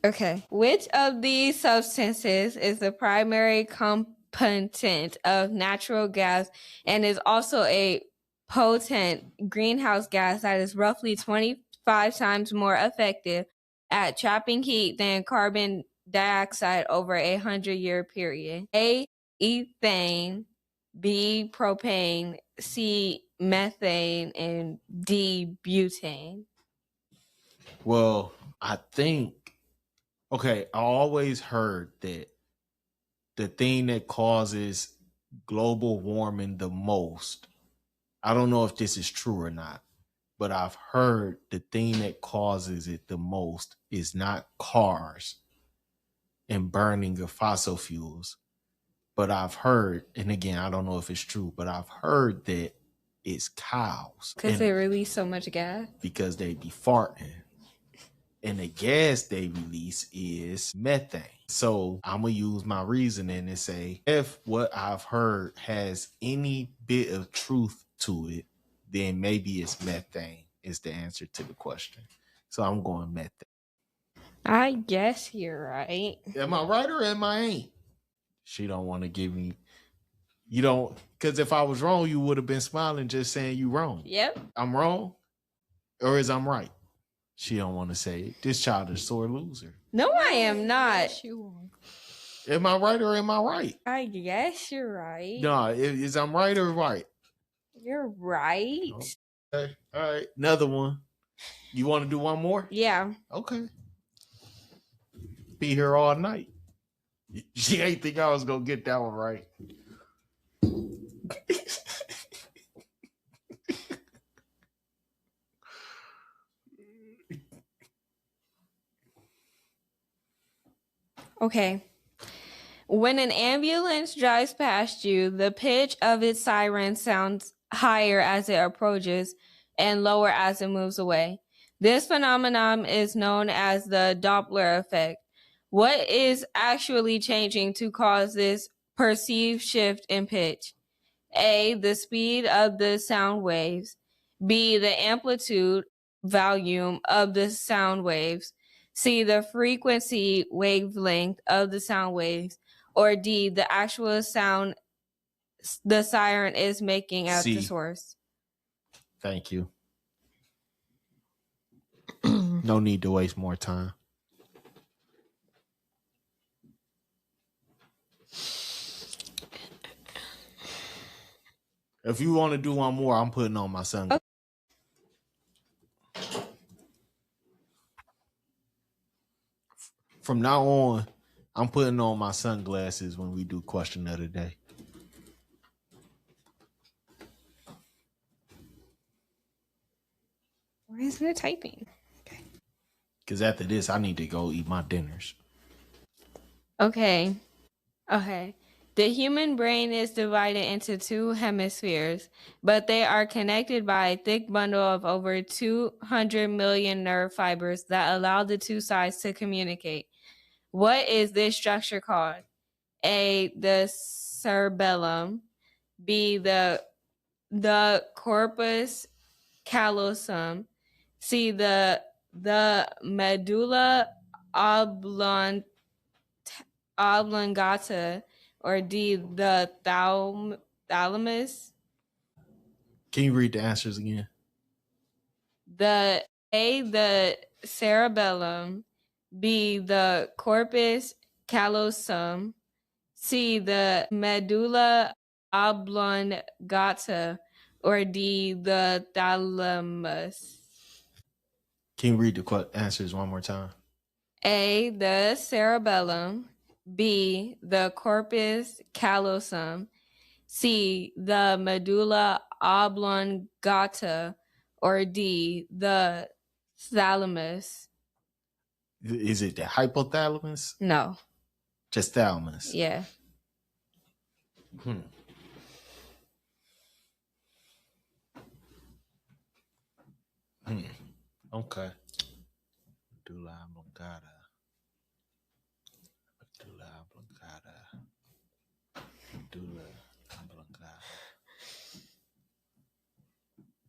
Okay. Which of these substances is the primary component of natural gas and is also a potent greenhouse gas that is roughly 25 times more effective at trapping heat than carbon dioxide over a 100-year period? A, ethane. B, propane. C, methane. And D, butane. Well, I think I always heard that the thing that causes global warming the most, I don't know if this is true or not, but I've heard the thing that causes it the most is not cars and burning of fossil fuels. But I've heard, and again, I don't know if it's true, but I've heard that it's cows. Because they release so much gas? Because they be farting. And the gas they release is methane. So I'm going to use my reasoning and say, if what I've heard has any bit of truth to it, then maybe it's methane is the answer to the question. So I'm going methane. I guess you're right. Am I right or am I ain't? She don't want to give me, you don't, because if I was wrong, you would have been smiling just saying you wrong. Yep. I'm wrong or is I'm right? She don't want to say it. This child is sore loser. No, I am not. Am I right or am I right? I guess you're right. No, is I'm right or right? You're right. Okay. All right. Another one. You want to do one more? Yeah. Okay. Be here all night. She ain't think I was going to get that one right. Okay. When an ambulance drives past you, the pitch of its siren sounds higher as it approaches and lower as it moves away. This phenomenon is known as the Doppler effect. What is actually changing to cause this perceived shift in pitch? A, the speed of the sound waves. B, the amplitude volume of the sound waves. C, the frequency wavelength of the sound waves. Or D, the actual sound the siren is making at the source. Thank you. No need to waste more time. If you want to do one more, I'm putting on my sunglasses. Okay. From now on, I'm putting on my sunglasses when we do question of the day. Why isn't it typing? Okay. Because after this, I need to go eat my dinners. Okay. The human brain is divided into two hemispheres, but they are connected by a thick bundle of over 200 million nerve fibers that allow the two sides to communicate. What is this structure called? A, the cerebellum. B, the corpus callosum. C, the medulla oblongata, or D, the thalamus. Can you read the answers again? The A, the cerebellum. B, the corpus callosum. C, the medulla oblongata, or D, the thalamus. Can you read the answers one more time? A, the cerebellum. B, the corpus callosum. C, the medulla oblongata, or D, the thalamus. Is it the hypothalamus? No. Just thalamus. Yeah. Hmm. Okay. Medulla oblongata. Medulla oblongata. Medulla oblongata.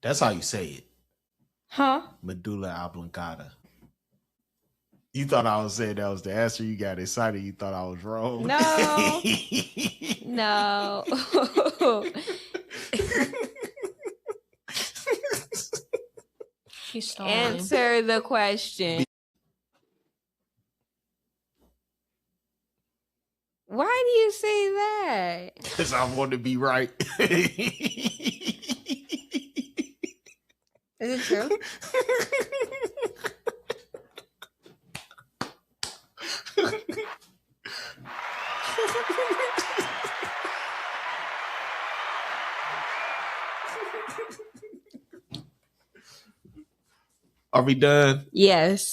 That's how you say it. Huh? Medulla oblongata. You thought I was saying that was the answer. You got excited. You thought I was wrong. No. No. He's stalling. Answer the question. Why do you say that? Because I want to be right. Is it true? Are we done? Yes.